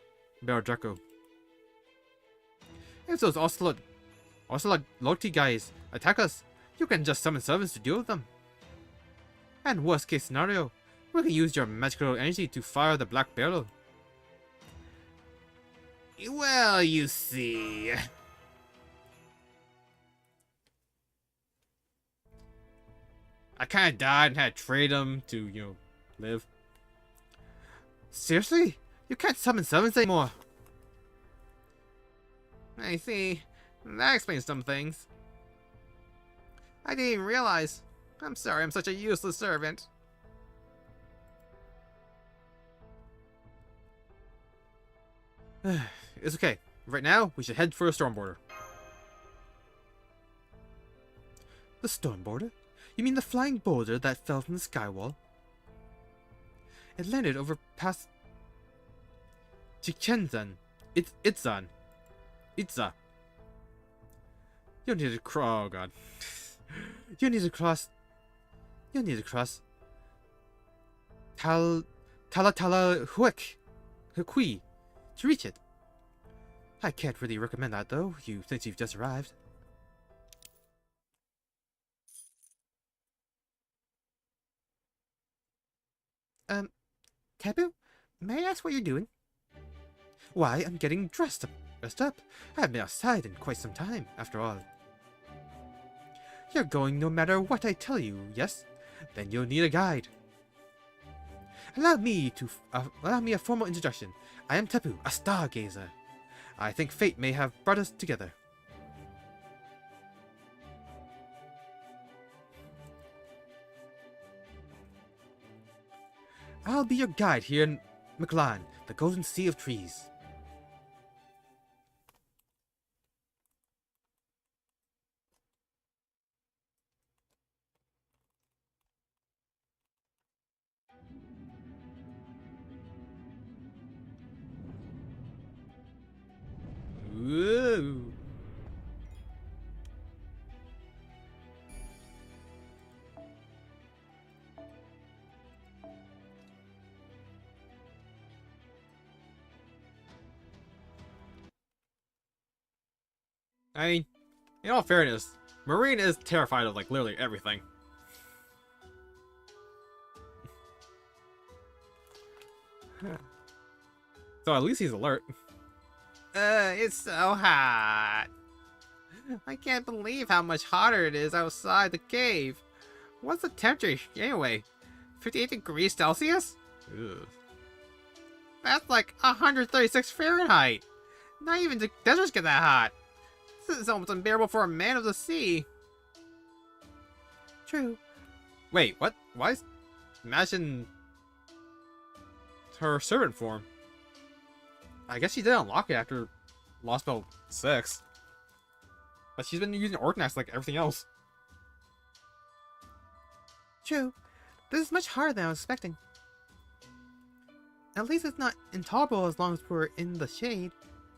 Bear Draco. If those Ocelot Loti guys attack us, you can just summon servants to deal with them. And worst case scenario, we can use your magical energy to fire the black barrel. Well, you see... I kinda died and had to trade them to, live. Seriously? You can't summon servants anymore. I see. That explains some things. I didn't even realize. I'm sorry I'm such a useless servant. It's okay. Right now, we should head for a storm border. The storm border? You mean the flying boulder that fell from the skywall? It landed over past Chichenzan. Itza. You need to cross. Oh god. You need to cross Talatala Hui to reach it. I can't really recommend that though, since you've just arrived. Tabu, may I ask what you're doing? Why, I'm getting dressed up. I haven't been outside in quite some time, after all. You're going no matter what I tell you, yes? Then you'll need a guide. Allow me a formal introduction. I am Tapu, a stargazer. I think fate may have brought us together. I'll be your guide here in Miklan, the Golden Sea of Trees. Woo. I mean, in all fairness, Marine is terrified of, like, literally everything. So at least he's alert. It's so hot. I can't believe how much hotter it is outside the cave. What's the temperature anyway? 58 degrees Celsius? Ugh. That's like 136 Fahrenheit. Not even the deserts get that hot. This is almost unbearable for a man of the sea. True. Wait, what? Why is... Imagine... her servant form. I guess she did unlock it after Lost Belt 6. But she's been using Orknax like everything else. True. This is much harder than I was expecting. At least it's not intolerable as long as we're in the shade.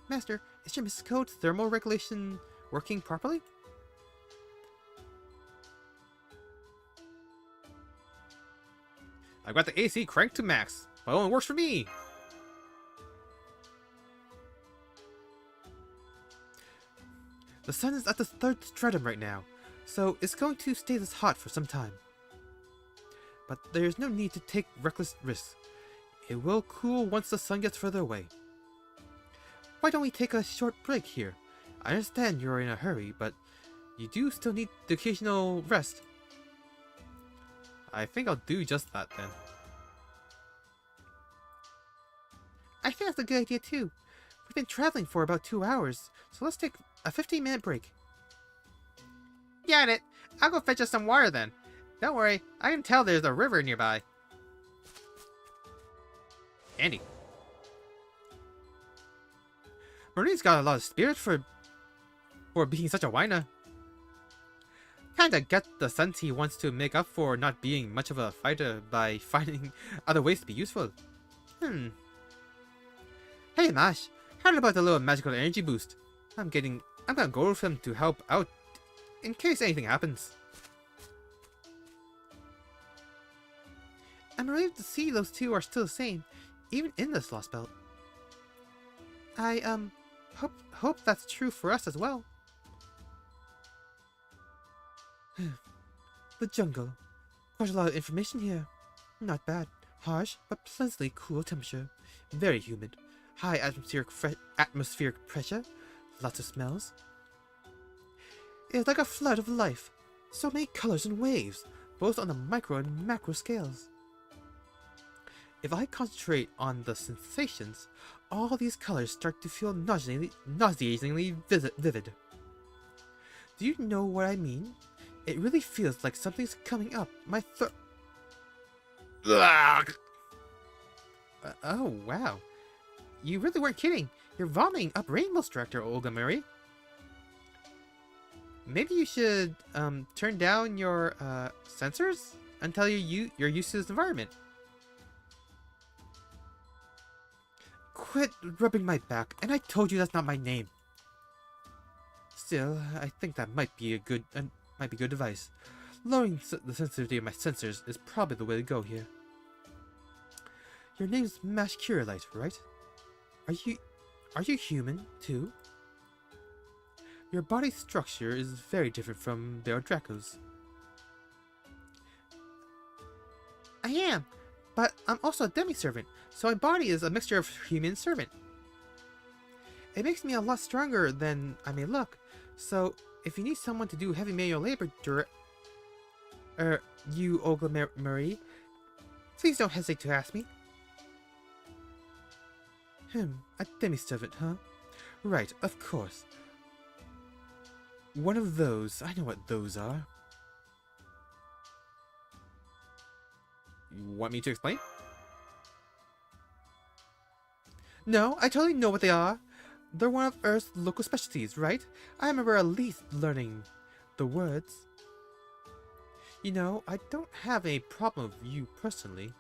Master, is your Mrs. Code's thermal regulation working properly? I've got the AC cranked to max, but it only works for me. The sun is at the third stratum right now, so it's going to stay this hot for some time. But there's no need to take reckless risks. It will cool once the sun gets further away. Why don't we take a short break here? I understand you're in a hurry, but you do still need the occasional rest. I think I'll do just that then. I think that's a good idea too. We've been traveling for about 2 hours, so let's take a 15-minute break. Got it. I'll go fetch us some water then. Don't worry, I can tell there's a river nearby. Andy. Marie's got a lot of spirit for being such a whiner. Kinda get the sense he wants to make up for not being much of a fighter by finding other ways to be useful. Hey Mash, how about a little magical energy boost? I'm gonna go with him to help out in case anything happens. I'm relieved to see those two are still the same, even in this lost belt. I hope that's true for us as well. The jungle. Quite a lot of information here. Not bad. Harsh, but pleasantly cool temperature. Very humid. High atmospheric pressure. Lots of smells. It's like a flood of life. So many colors and waves, both on the micro and macro scales. If I concentrate on the sensations, all these colors start to feel nauseatingly vivid. Do you know what I mean? It really feels like something's coming up my throat. Oh, wow. You really weren't kidding. You're vomiting up rainbow structure, Olga Murray. Maybe you should turn down your sensors until you're used to this environment. Quit rubbing my back, and I told you that's not my name. Still, I think that might be good advice. Lowering the sensitivity of my sensors is probably the way to go here. Your name's Mash Curelite, right? Are you human too? Your body structure is very different from the Dracos. I am, but I'm also a demi-servant, so my body is a mixture of human and servant. It makes me a lot stronger than I may look, so if you need someone to do heavy manual labor you Olga Marie, please don't hesitate to ask me. A demi-servant, huh? Right, of course. One of those. I know what those are. You want me to explain? No, I totally know what they are. They're one of Earth's local specialties, right? I remember at least learning the words. You know, I don't have a problem with you personally.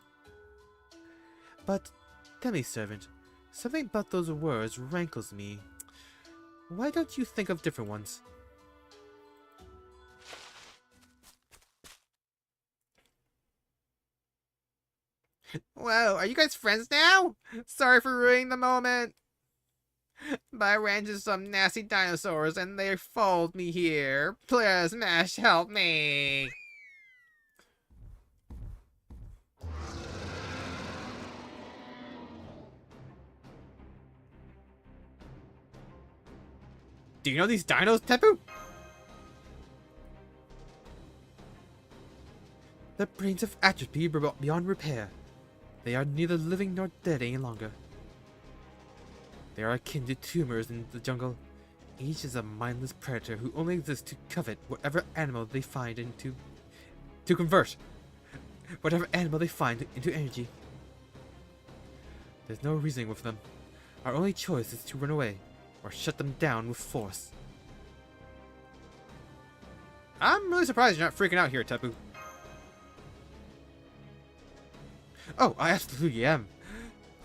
But, demi-servant, something about those words rankles me. Why don't you think of different ones? Whoa, are you guys friends now? Sorry for ruining the moment. But I ran into some nasty dinosaurs and they followed me here. Please, Mash, help me. Do you know these dinos, Tepu? Their brains have atrophied beyond repair. They are neither living nor dead any longer. They are akin to tumors in the jungle. Each is a mindless predator who only exists to covet whatever animal they find to convert whatever animal they find into energy. There's no reasoning with them. Our only choice is to run away or shut them down with force. I'm really surprised you're not freaking out here, Tepu. Oh, I absolutely am.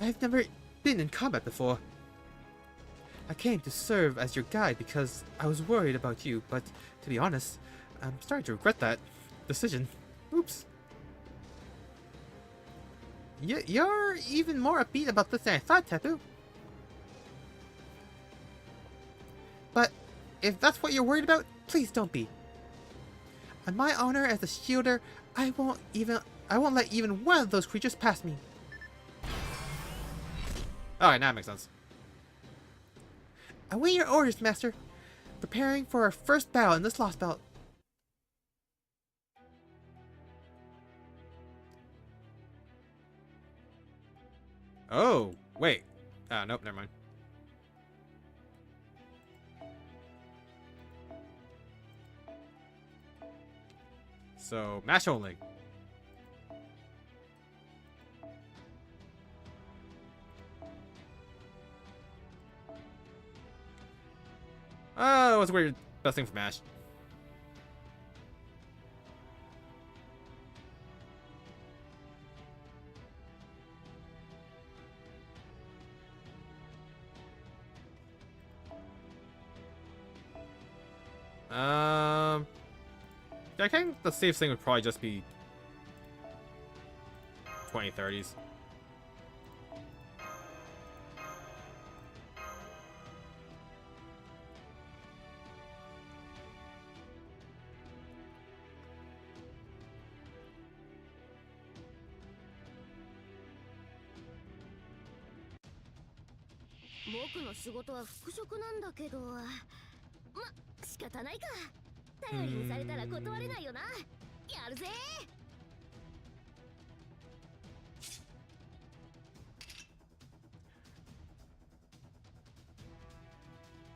I've never been in combat before. I came to serve as your guide because I was worried about you, but to be honest, I'm starting to regret that decision. Oops. You're even more upbeat about this than I thought, Tapu. But if that's what you're worried about, please don't be. On my honor as a shielder, I won't let even one of those creatures pass me. Alright, now it makes sense. Await your orders, Master. Preparing for our first battle in this Lost Belt. Oh, wait. Nope, never mind. So, match only. Oh, what's weird? Best thing for match. I think the safe thing would probably just be 2030s.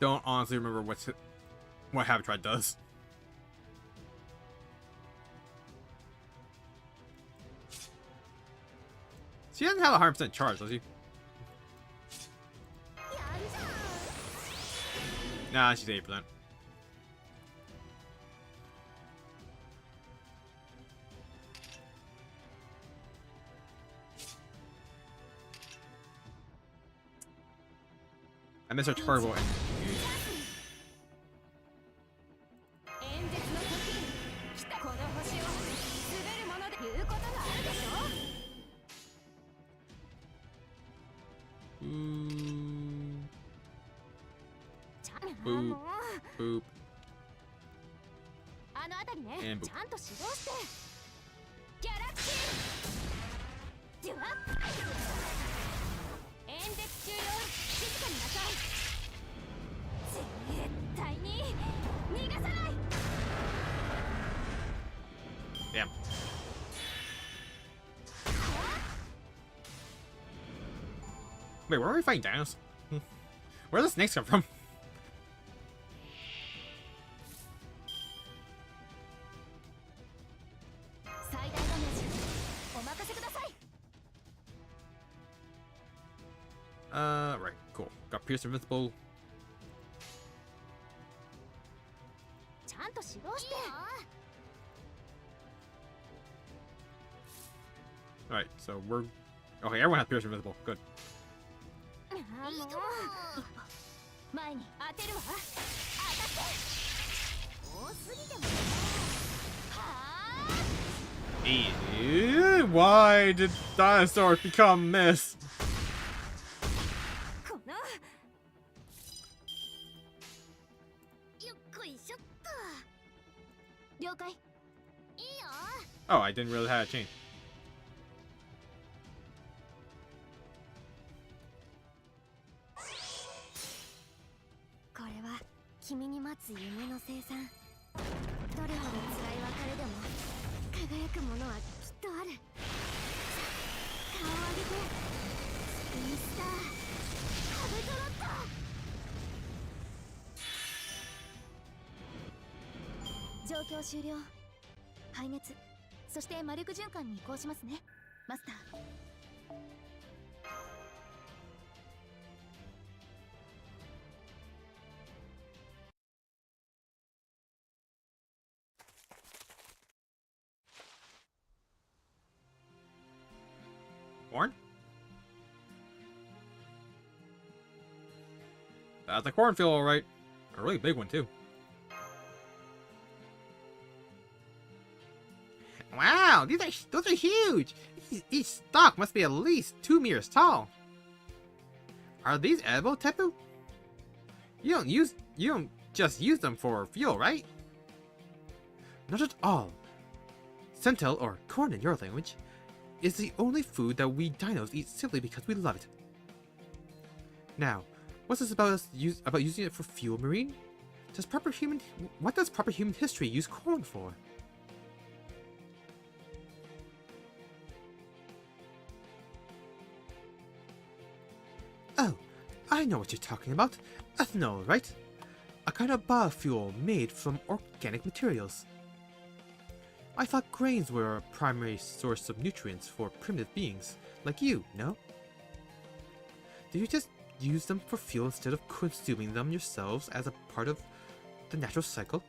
Don't honestly remember what Habitat does. She doesn't have a 100% charge, does she? Nah, she's 8%. I miss her turbo and boop, boop, and boop. Damn. Wait, where are we fighting dinos? Where do the snakes come from? Right, cool. Got Pierce Invincible. Alright, so we're... Okay, everyone has Pierce Invincible. Good. Ew, why did dinosaurs become this? Oh, I didn't really have a chain. Corn? That's a cornfield, alright. A really big one, too. Wow, those are huge! Each stalk must be at least 2 meters tall. Are these edible, Tepu? You don't just use them for fuel, right? Not at all. Sentel, or corn in your language, is the only food that we dinos eat simply because we love it. Now, what's this about using it for fuel, Marine? What does proper human history use corn for? Oh, I know what you're talking about. Ethanol, right? A kind of biofuel made from organic materials. I thought grains were a primary source of nutrients for primitive beings, like you, no? Do you just use them for fuel instead of consuming them yourselves as a part of the natural cycle?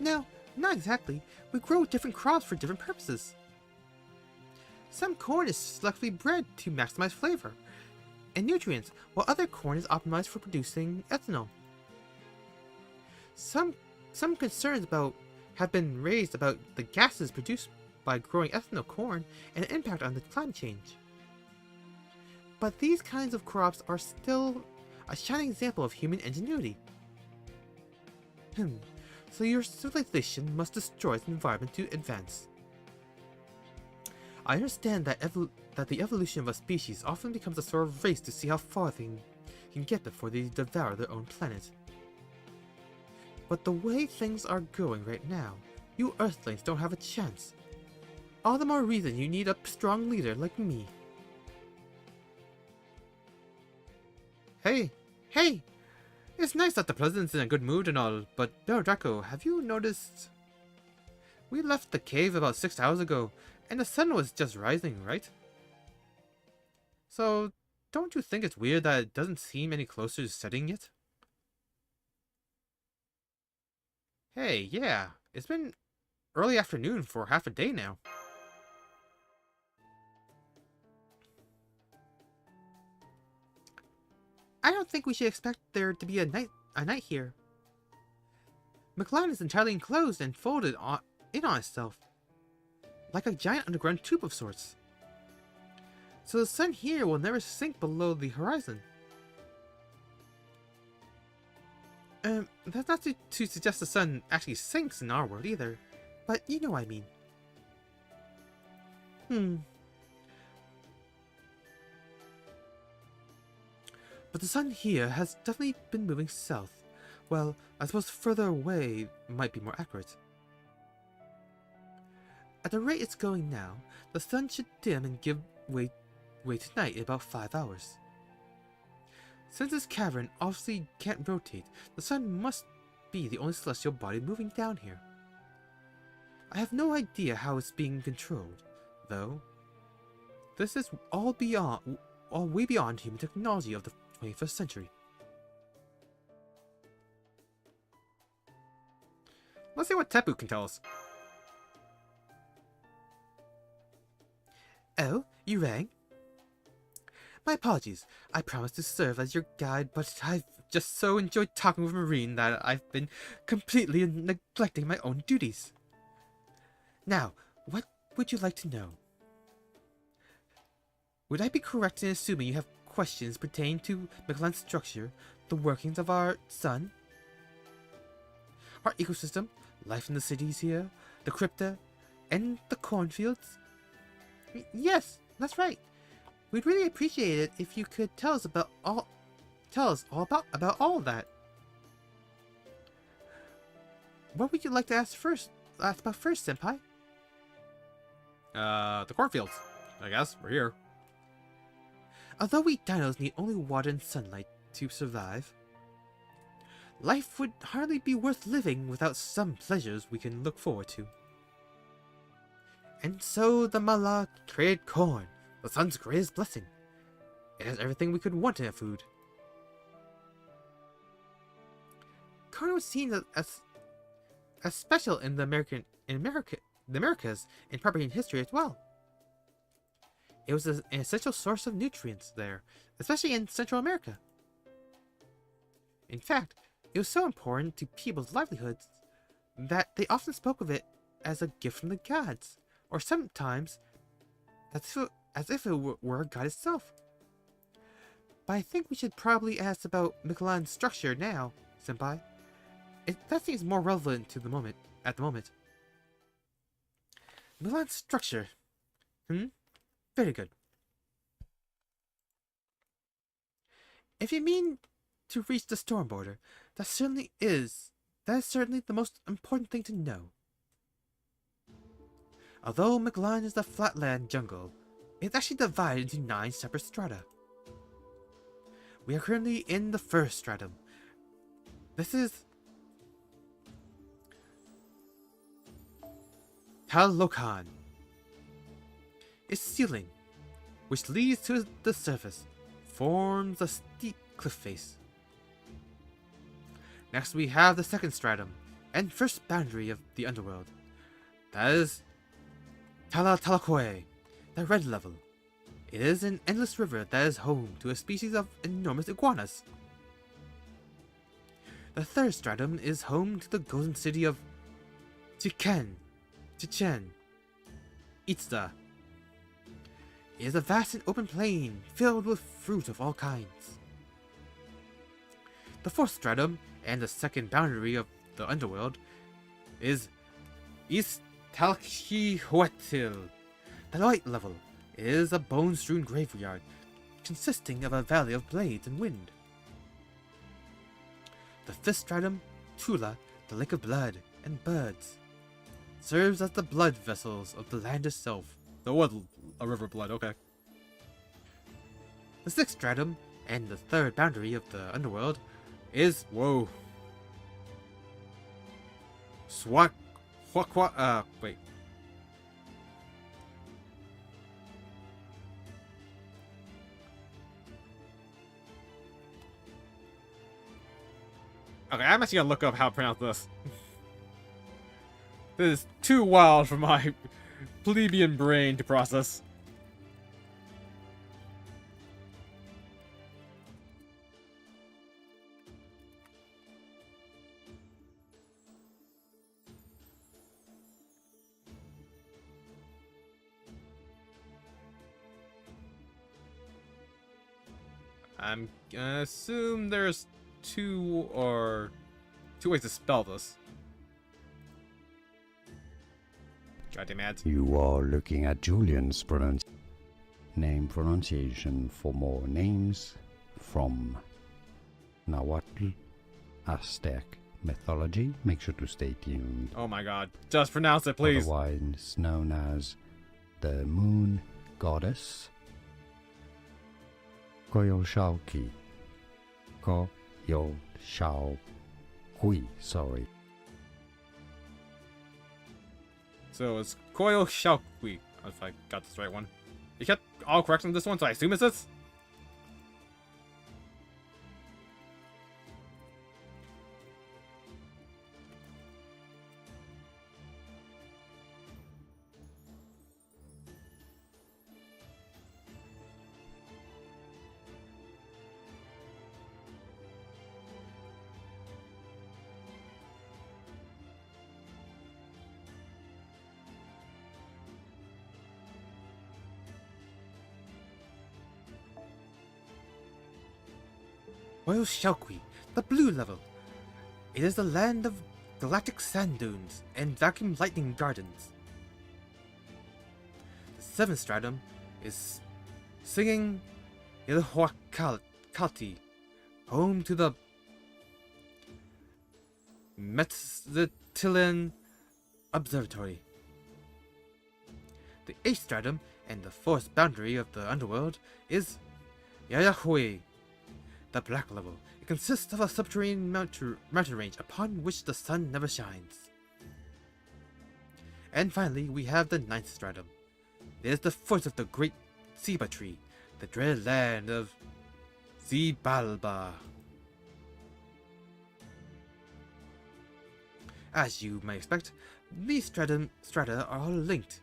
No, not exactly. We grow different crops for different purposes. Some corn is selectively bred to maximize flavor and nutrients, while other corn is optimized for producing ethanol. Some concerns have been raised about the gases produced by growing ethanol corn and the impact on the climate change. But these kinds of crops are still a shining example of human ingenuity. So your civilization must destroy the environment to advance. I understand that the evolution of a species often becomes a sort of race to see how far they can get before they devour their own planet. But the way things are going right now, you Earthlings don't have a chance. All the more reason you need a strong leader like me. Hey! It's nice that the president's in a good mood and all, but Bear Draco, have you noticed? We left the cave about 6 hours ago, and the sun was just rising, right? So, don't you think it's weird that it doesn't seem any closer to setting yet? Hey, yeah, it's been early afternoon for half a day now. I don't think we should expect there to be a night here. McLean is entirely enclosed and folded in on itself, like a giant underground tube of sorts. So the sun here will never sink below the horizon. That's not to suggest the sun actually sinks in our world either, but you know what I mean. But the sun here has definitely been moving south. Well, I suppose further away might be more accurate. At the rate it's going now, the sun should dim and give way to night in about 5 hours. Since this cavern obviously can't rotate, the sun must be the only celestial body moving down here. I have no idea how it's being controlled, though. This is all way beyond human technology of the 21st century. Let's see what Tepu can tell us. Oh, you rang? My apologies. I promised to serve as your guide, but I've just so enjoyed talking with Marine that I've been completely neglecting my own duties. Now, what would you like to know? Would I be correct in assuming you have questions pertaining to McLean's structure, the workings of our sun, our ecosystem, life in the cities here, the crypta, and the cornfields? Yes, that's right. We'd really appreciate it if you could tell us all about all of that. What would you like to ask about first, Senpai? The cornfields. I guess we're here. Although we dinos need only water and sunlight to survive, life would hardly be worth living without some pleasures we can look forward to. And so the Mala created corn, the sun's greatest blessing. It has everything we could want in a food. Corn was seen as special in the Americas in proper history as well. It was an essential source of nutrients there, especially in Central America. In fact, it was so important to people's livelihoods that they often spoke of it as a gift from the gods, or sometimes as if it were a god itself. But I think we should probably ask about Mikolan's structure now, Senpai. That seems more relevant to the moment. At the moment, Mikolan's structure. Very good. If you mean to reach the storm border, that is certainly the most important thing to know. Although Mikolan is the flatland jungle, it's actually divided into 9 separate strata. We are currently in the first stratum. This is Talokan. Its ceiling, which leads to the surface, forms a steep cliff face. Next we have the second stratum, and first boundary of the underworld. That is Talakoe, the red level. It is an endless river that is home to a species of enormous iguanas. The third stratum is home to the golden city of Chichen, Itza. It is a vast and open plain filled with fruit of all kinds. The fourth stratum, and the second boundary of the underworld, is East Talkihuatil. The light level is a bone-strewn graveyard, consisting of a valley of blades and wind. The fifth stratum, Tula, the lake of blood and birds, serves as the blood vessels of the land itself. There was a river of blood, okay. The sixth stratum, and the third boundary of the underworld, is Whoa. Wait. Okay, I'm actually gonna look up how to pronounce this. This is too wild for my plebeian brain to process. I'm gonna assume there's two ways to spell this. Goddamn ads. You are looking at Julian's name pronunciation. For more names from Nahuatl, Aztec mythology, make sure to stay tuned. Oh my god. Just pronounce it, please. Otherwise known as the moon goddess Koyoshaoki. Koyoshaokui, sorry. So it's Koyo Shaokui, if I got this right one. You kept all correct on this one, so I assume it's this? Koyoshaokui, the blue level. It is the land of galactic sand dunes and vacuum lightning gardens. The seventh stratum is Singing Ilhuakalti, home to the Metzitilan Observatory. The eighth stratum and the fourth boundary of the underworld is Yayahui, the black level. It consists of a subterranean mountain range upon which the sun never shines. And finally, we have the ninth stratum. It is the foot of the great ceiba tree, the dread land of Zibalba. As you may expect, these strata are all linked.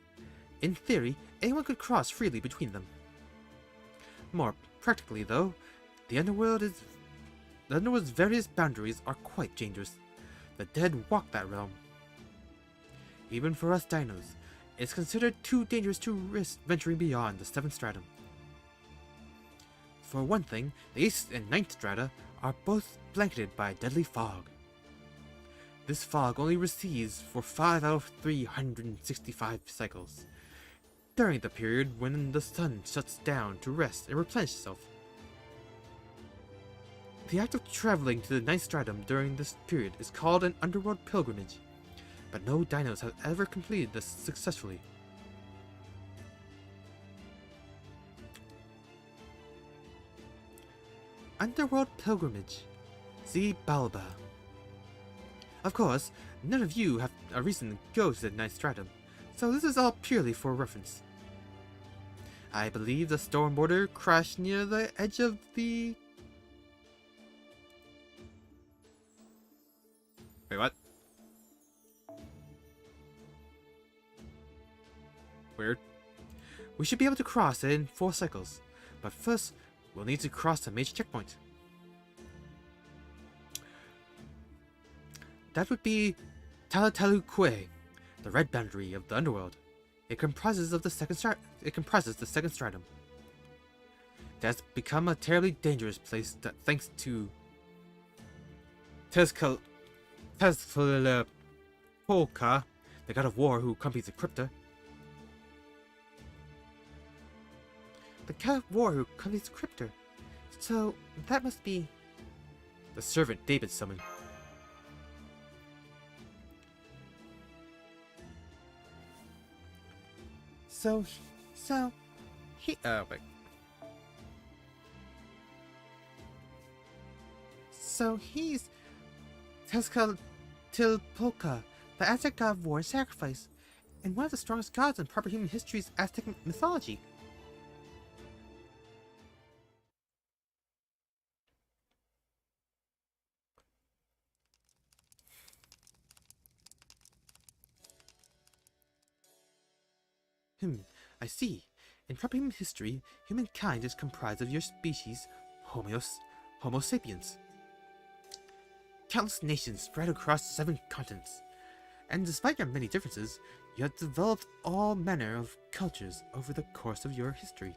In theory, anyone could cross freely between them. More practically, though, the underworld's various boundaries are quite dangerous. The dead walk that realm, Even for us dinos, it's considered too dangerous to risk venturing beyond the 7th stratum. For one thing, the 8th and 9th strata are both blanketed by a deadly fog. This fog only recedes for 5 out of 365 cycles, during the period when the sun shuts down to rest and replenish itself. The act of traveling to the 9th stratum during this period is called an underworld pilgrimage, but no dinos have ever completed this successfully. Underworld pilgrimage. See Balba. Of course, none of you have a reason to go to the 9th stratum, so this is all purely for reference. I believe the stormboarder crashed near the edge of the... Wait, what? Weird. We should be able to cross it in 4 cycles, but first, we'll need to cross a major checkpoint. That would be Talatalu Kwe, the red boundary of the underworld. It comprises the second stratum. It has become a terribly dangerous place thanks to Tezcatlipoca, the god of war who accompanies the crypta. The god of war who accompanies the crypta. So that must be the servant David summoned. So he's Tezcatlipoca, the Aztec god of war and sacrifice, and one of the strongest gods in proper human history's Aztec mythology. I see. In proper human history, humankind is comprised of your species, Homo sapiens. Countless nations spread across 7 continents. And despite your many differences, you have developed all manner of cultures over the course of your history.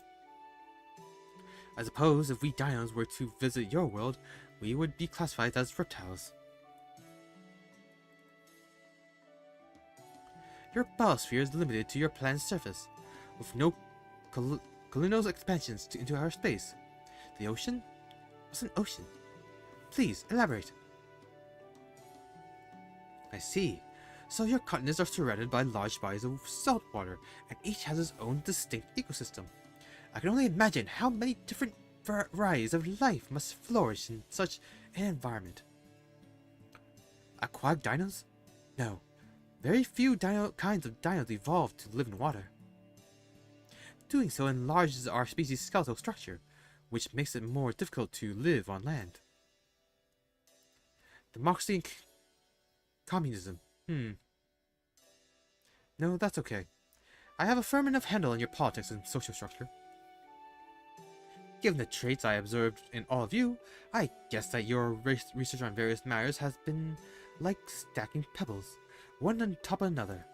I suppose if we dinos were to visit your world, we would be classified as reptiles. Your biosphere is limited to your planet's surface, with no colonial expansions into our space. The ocean? What's an ocean? Please, elaborate. I see. So your continents are surrounded by large bodies of salt water, and each has its own distinct ecosystem. I can only imagine how many different varieties of life must flourish in such an environment. Aquatic dinos? No. Very few kinds of dinos evolved to live in water. Doing so enlarges our species' skeletal structure, which makes it more difficult to live on land. Democracy and communism. No, that's okay. I have a firm enough handle on your politics and social structure. Given the traits I observed in all of you, I guess that your research on various matters has been like stacking pebbles, one on top of another.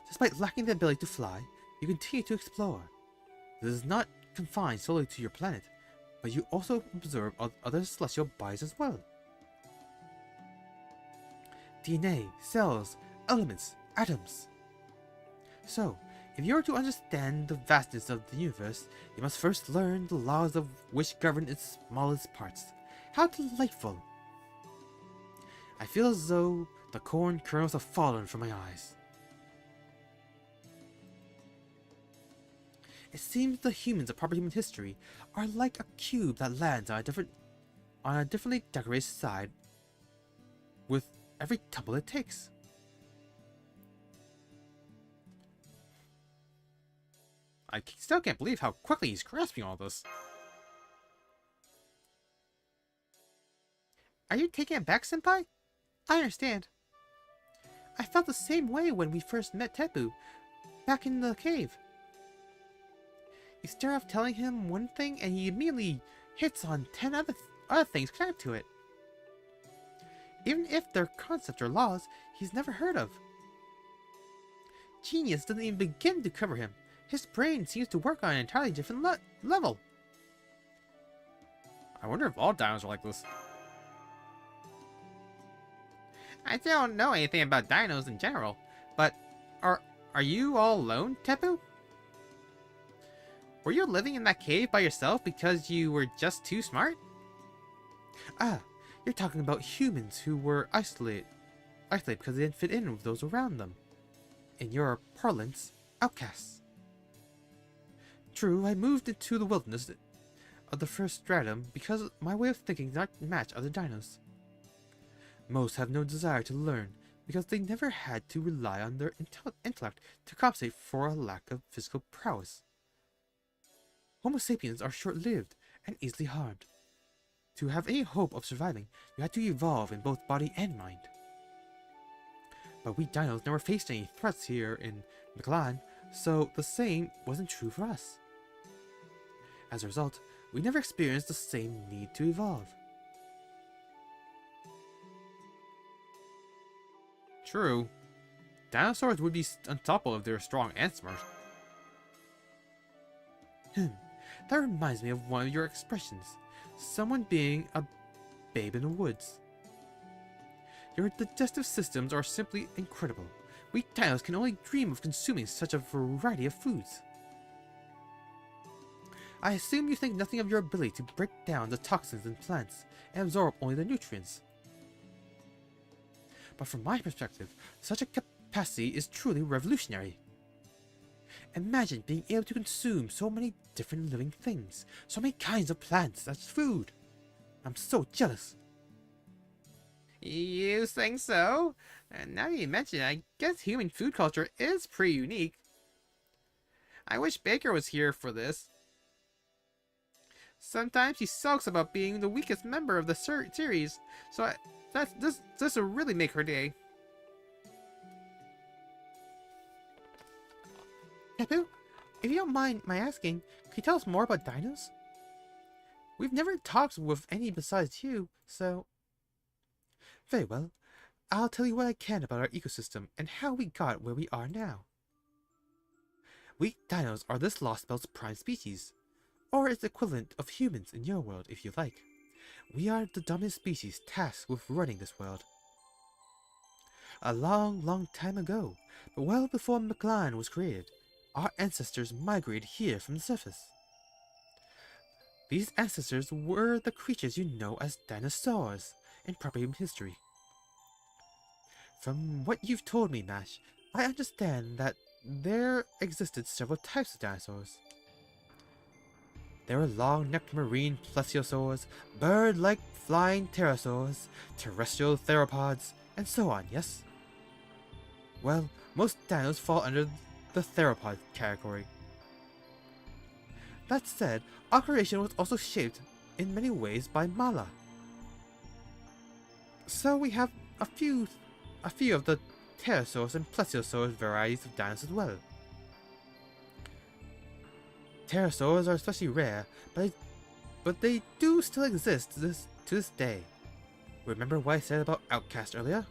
Despite lacking the ability to fly, you continue to explore. This is not confined solely to your planet, but you also observe other celestial bodies as well. DNA, cells, elements, atoms. So, if you are to understand the vastness of the universe, you must first learn the laws of which govern its smallest parts. How delightful! I feel as though the corn kernels have fallen from my eyes. It seems the humans of proper human history are like a cube that lands on a differently decorated side with every tumble it takes. I still can't believe how quickly he's grasping all this. Are you taking it back, Senpai? I understand. I felt the same way when we first met Tepu, back in the cave. You start off telling him one thing and he immediately hits on 10 other things connected to it. even if they're concepts or laws he's never heard of. Genius doesn't even begin to cover him. His brain seems to work on an entirely different level. I wonder if all dinos are like this. I don't know anything about dinos in general, but are you all alone, Tepu? Were you living in that cave by yourself because you were just too smart? Ah, you're talking about humans who were isolated because they didn't fit in with those around them. In your parlance, outcasts. True, I moved into the wilderness of the first stratum because my way of thinking did not match other dinos. Most have no desire to learn because they never had to rely on their intellect to compensate for a lack of physical prowess. Homo sapiens are short-lived and easily harmed. To have any hope of surviving, you had to evolve in both body and mind. But we dinos never faced any threats here in Miklan, so the same wasn't true for us. As a result, we never experienced the same need to evolve. True. Dinosaurs would be unstoppable if they were strong and smart. That reminds me of one of your expressions. Someone being a babe in the woods. Your digestive systems are simply incredible. We dinos can only dream of consuming such a variety of foods. I assume you think nothing of your ability to break down the toxins in plants and absorb only the nutrients. But from my perspective, such a capacity is truly revolutionary. Imagine being able to consume so many different living things, so many kinds of plants as food. I'm so jealous. You think so? And now you mention it, I guess human food culture is pretty unique. I wish Baker was here for this. Sometimes he sulks about being the weakest member of the series, so this will really make her day. Tepu, if you don't mind my asking, can you tell us more about dinos? We've never talked with any besides you, so... Very well. I'll tell you what I can about our ecosystem and how we got where we are now. We dinos are this lost spell's prime species, or its equivalent of humans in your world if you like. We are the dominant species tasked with running this world. A long time ago, but well before Miklan was created, our ancestors migrated here from the surface. These ancestors were the creatures you know as dinosaurs in proper human history. From what you've told me, Mash, I understand that there existed several types of dinosaurs. There were long-necked marine plesiosaurs, bird-like flying pterosaurs, terrestrial theropods, and so on, yes? Well, most dinos fall under the theropod category. That said, our creation was also shaped in many ways by Mala. So we have a few of the pterosaurs and plesiosaurs varieties of dinos as well. Pterosaurs are especially rare, but they do still exist to this day. Remember what I said about outcast earlier?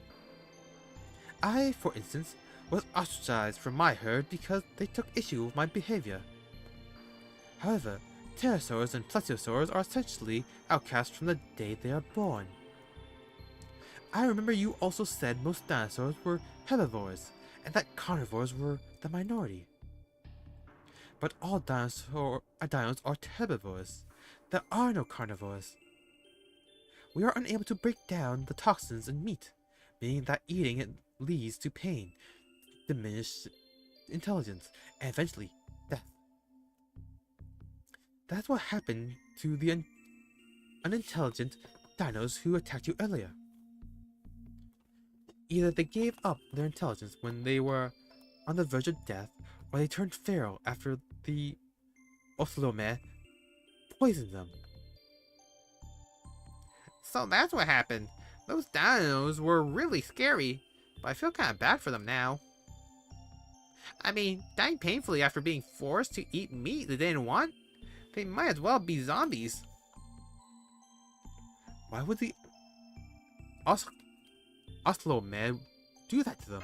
I, for instance, was ostracized from my herd because they took issue with my behavior. However, pterosaurs and plesiosaurs are essentially outcasts from the day they are born. I remember you also said most dinosaurs were herbivores, and that carnivores were the minority. But all dinos are herbivores. There are no carnivores. We are unable to break down the toxins in meat, meaning that eating it leads to pain, diminished intelligence, and eventually death. That's what happened to the unintelligent dinos who attacked you earlier. Either they gave up their intelligence when they were on the verge of death, or they turned feral after the Othlome poisoned them. So that's what happened. Those dinos were really scary, but I feel kind of bad for them now. I mean, dying painfully after being forced to eat meat they didn't want? They might as well be zombies. Why would the Oslo man do that to them?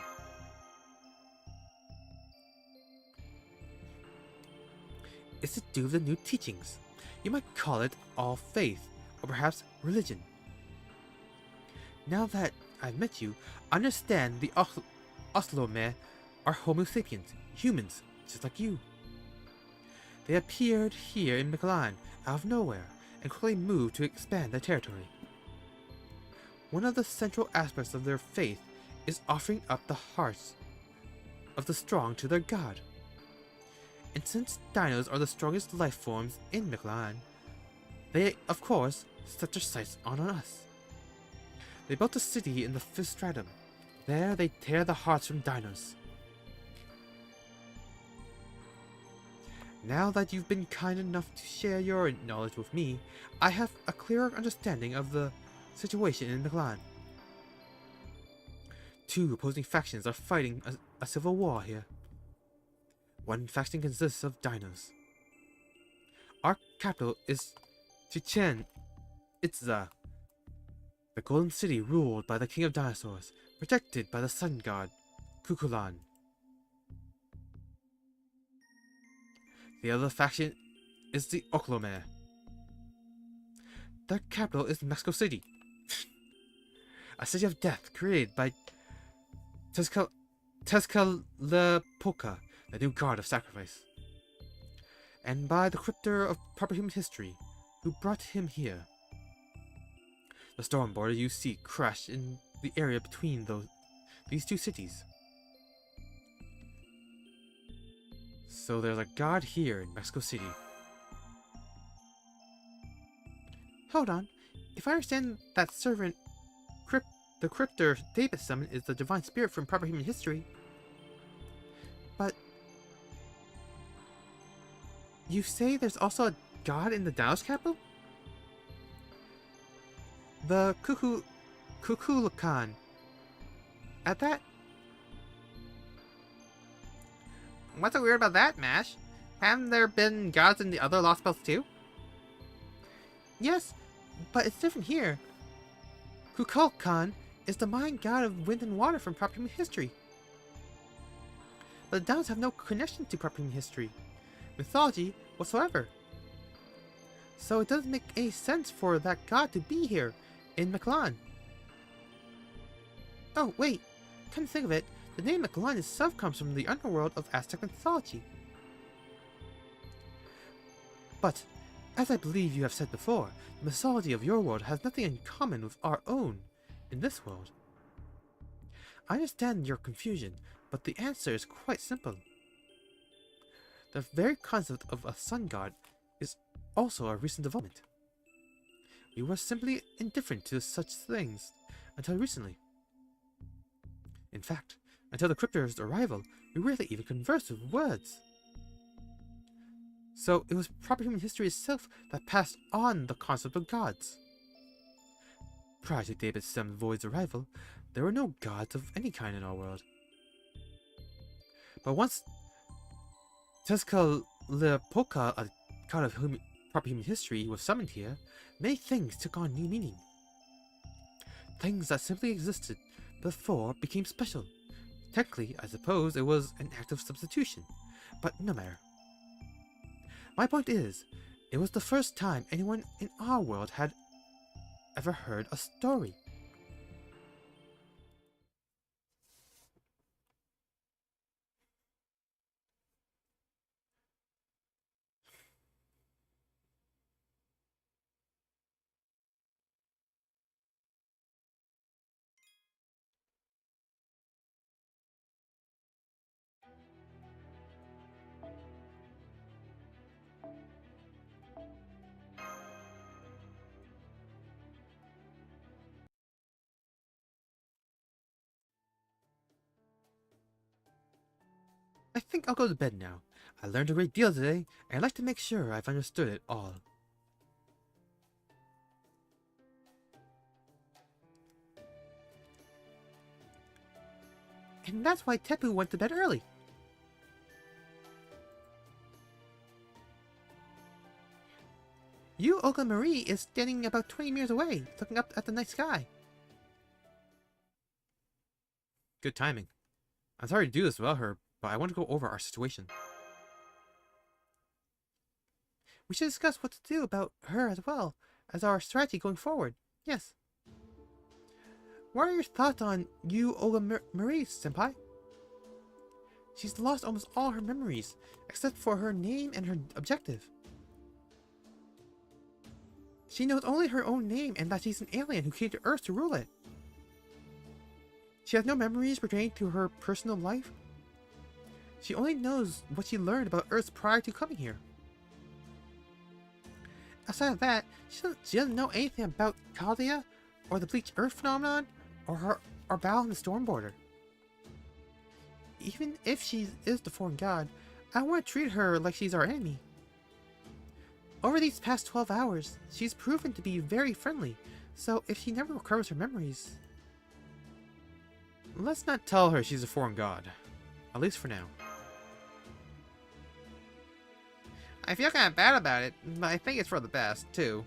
Is it due to the new teachings? You might call it all faith, or perhaps religion. Now that I've met you, I understand the Oslo men are Homo sapiens, humans, just like you. They appeared here in Miklan out of nowhere and quickly moved to expand their territory. One of the central aspects of their faith is offering up the hearts of the strong to their god. And since dinos are the strongest life forms in Miklan, they, of course, set their sights on us. They built a city in the 5th stratum. There they tear the hearts from dinos. Now that you've been kind enough to share your knowledge with me, I have a clearer understanding of the situation in Miklan. Two opposing factions are fighting a civil war here. One faction consists of dinos. Our capital is Chichen Itza, the golden city ruled by the king of dinosaurs, protected by the sun god, Kukulan. The other faction is the Oklome. Their capital is Mexico City, a city of death created by Tezcatlipoca, the new god of sacrifice, and by the cryptor of proper human history, who brought him here. The storm border you see crashed in the area between these two cities. So there's a god here in Mexico City. Hold on. If I understand that servant, the cryptor David summoned is the divine spirit from proper human history. But you say there's also a god in the Dao's capital? The Kukulakan. At that? What's so weird about that, Mash? Haven't there been gods in the other Lost Spells too? Yes, but it's different here. Kukulkan is the main god of wind and water from proper human history. But the Daos have no connection to proper human history, mythology whatsoever. So it doesn't make any sense for that god to be here in Miklan. Oh, wait. Come to think of it, the name Miklan itself comes from the underworld of Aztec mythology. But, as I believe you have said before, the mythology of your world has nothing in common with our own in this world. I understand your confusion, but the answer is quite simple. The very concept of a sun god is also a recent development. We were simply indifferent to such things until recently. In fact, until the cryptor's arrival, we rarely even conversed with words. So it was proper human history itself that passed on the concept of gods. Prior to David Stem Void's arrival, there were no gods of any kind in our world. But once Tezcatlipoca, a god of proper human history, was summoned here, many things took on new meaning. Things that simply existed before became special. Technically, I suppose it was an act of substitution, but no matter. My point is, it was the first time anyone in our world had ever heard a story. I think I'll go to bed now. I learned a great deal today, and I'd like to make sure I've understood it all. And that's why Tepu went to bed early. You, Olga Marie, is standing about 20 meters away, looking up at the night sky. Good timing. I'm sorry to do this without her, but I want to go over our situation. We should discuss what to do about her as well as our strategy going forward. Yes. What are your thoughts on you, Olga Marie, senpai? She's lost almost all her memories, except for her name and her objective. She knows only her own name and that she's an alien who came to Earth to rule it. She has no memories pertaining to her personal life. She only knows what she learned about Earth prior to coming here. Aside of that, she doesn't know anything about Chaldea, or the Bleached Earth phenomenon, or battle in the Storm Border. Even if she is the foreign god, I want to treat her like she's our enemy. Over these past 12 hours, she's proven to be very friendly, so if she never recovers her memories... Let's not tell her she's a foreign god. At least for now. I feel kind of bad about it, but I think it's for the best, too.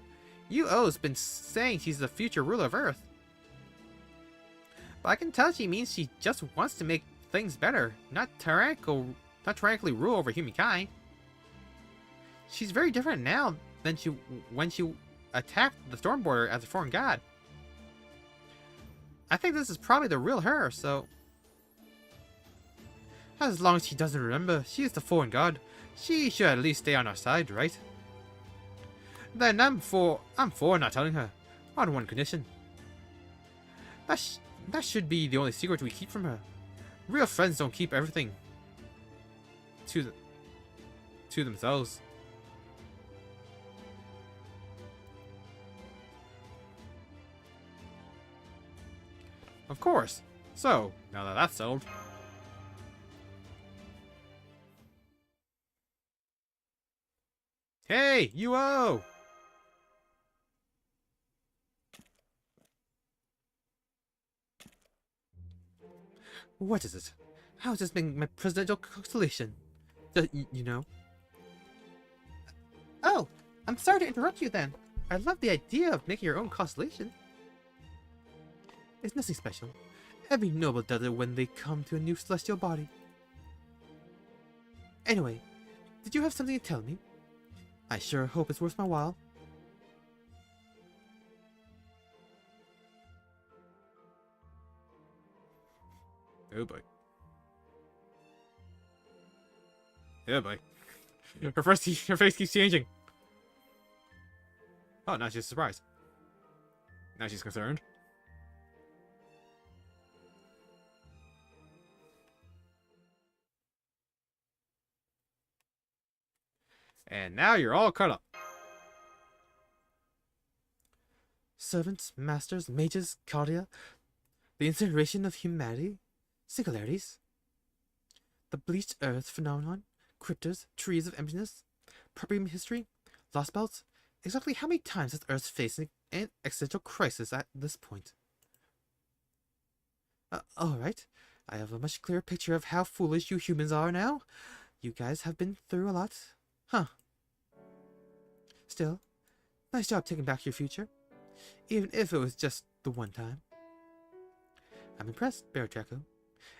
UO's been saying she's the future ruler of Earth. But I can tell she means she just wants to make things better, not tyrannically rule over humankind. She's very different now than when she attacked the Storm Border as a foreign god. I think this is probably the real her, so... As long as she doesn't remember, she is the foreign god. She should at least stay on our side, right? Then I'm for not telling her. On one condition. That should be the only secret we keep from her. Real friends don't keep everything to themselves. Of course. So, now that that's settled. Hey, UO! What is it? How is this being my presidential constellation? You know? Oh, I'm sorry to interrupt you then. I love the idea of making your own constellation. It's nothing special. Every noble does it when they come to a new celestial body. Anyway, did you have something to tell me? I sure hope it's worth my while. Oh boy. Yeah, boy. Her face keeps changing. Oh, now she's surprised. Now she's concerned. And now you're all caught up. Servants, masters, mages, Chaldea, the incineration of humanity, singularities, the bleached earth phenomenon, cryptors, trees of emptiness, property history, lost belts. Exactly how many times has Earth faced an existential crisis at this point? Alright, I have a much clearer picture of how foolish you humans are now. You guys have been through a lot. Huh. Still, nice job taking back your future. Even if it was just the one time. I'm impressed, Bear Draco.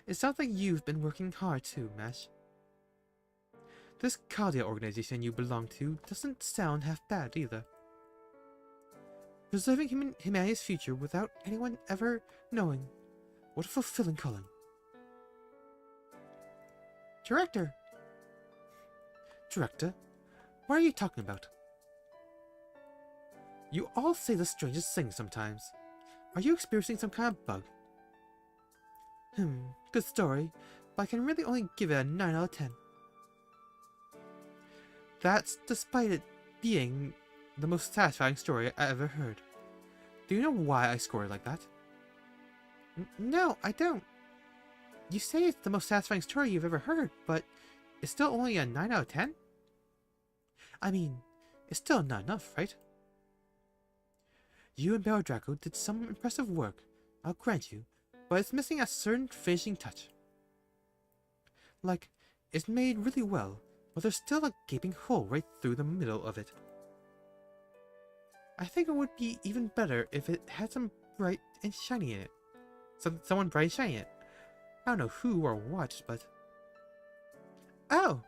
It sounds like you've been working hard too, Mash. This Chaldea organization you belong to doesn't sound half bad either. Preserving humanity's future without anyone ever knowing. What a fulfilling calling. Director! Director? What are you talking about? You all say the strangest things sometimes. Are you experiencing some kind of bug? Good story, but I can really only give it a 9 out of 10. That's despite it being the most satisfying story I ever heard. Do you know why I scored like that? No, I don't. You say it's the most satisfying story you've ever heard, but it's still only a 9 out of 10? I mean, it's still not enough, right? You and Bear Draco did some impressive work, I'll grant you, but it's missing a certain finishing touch. Like, it's made really well, but there's still a gaping hole right through the middle of it. I think it would be even better if it had some bright and shiny in it. Someone bright and shiny in it. I don't know who or what, but... Oh!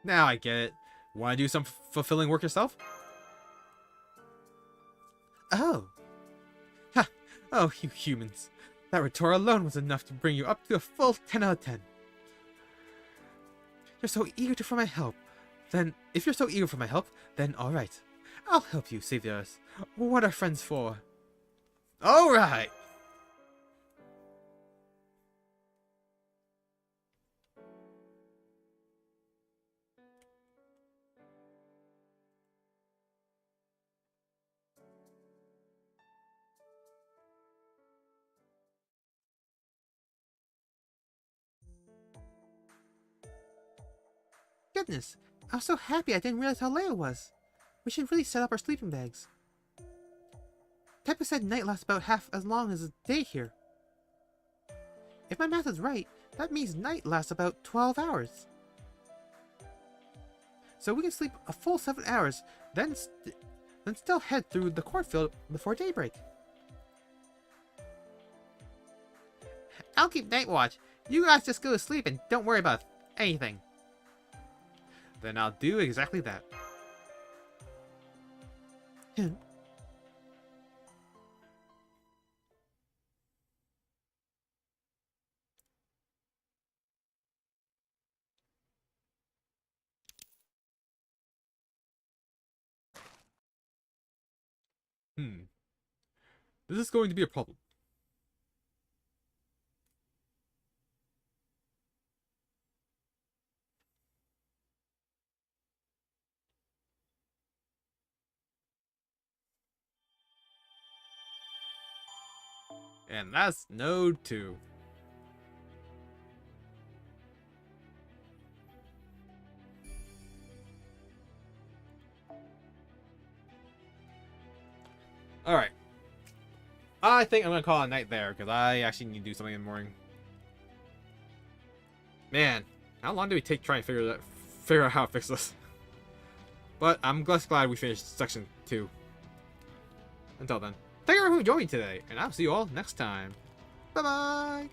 Now I get it. Want to do some fulfilling work yourself? Oh! Ha! Oh, you humans. That retort alone was enough to bring you up to a full 10 out of 10. You're so eager for my help. Then, if you're so eager for my help, then alright. I'll help you save the Earth. What are friends for? Alright! Goodness, I was so happy I didn't realize how late it was. We should really set up our sleeping bags. Peppa said night lasts about half as long as a day here. If my math is right, that means night lasts about 12 hours. So we can sleep a full 7 hours, then still head through the cornfield before daybreak. I'll keep night watch. You guys just go to sleep and don't worry about anything. Then I'll do exactly that. This is going to be a problem. And that's node 2. Alright. I think I'm gonna call it a night there, because I actually need to do something in the morning. Man, how long do we take trying to figure out how to fix this? But I'm just glad we finished section 2. Until then. Thank you for joining me today, and I'll see you all next time. Bye-bye!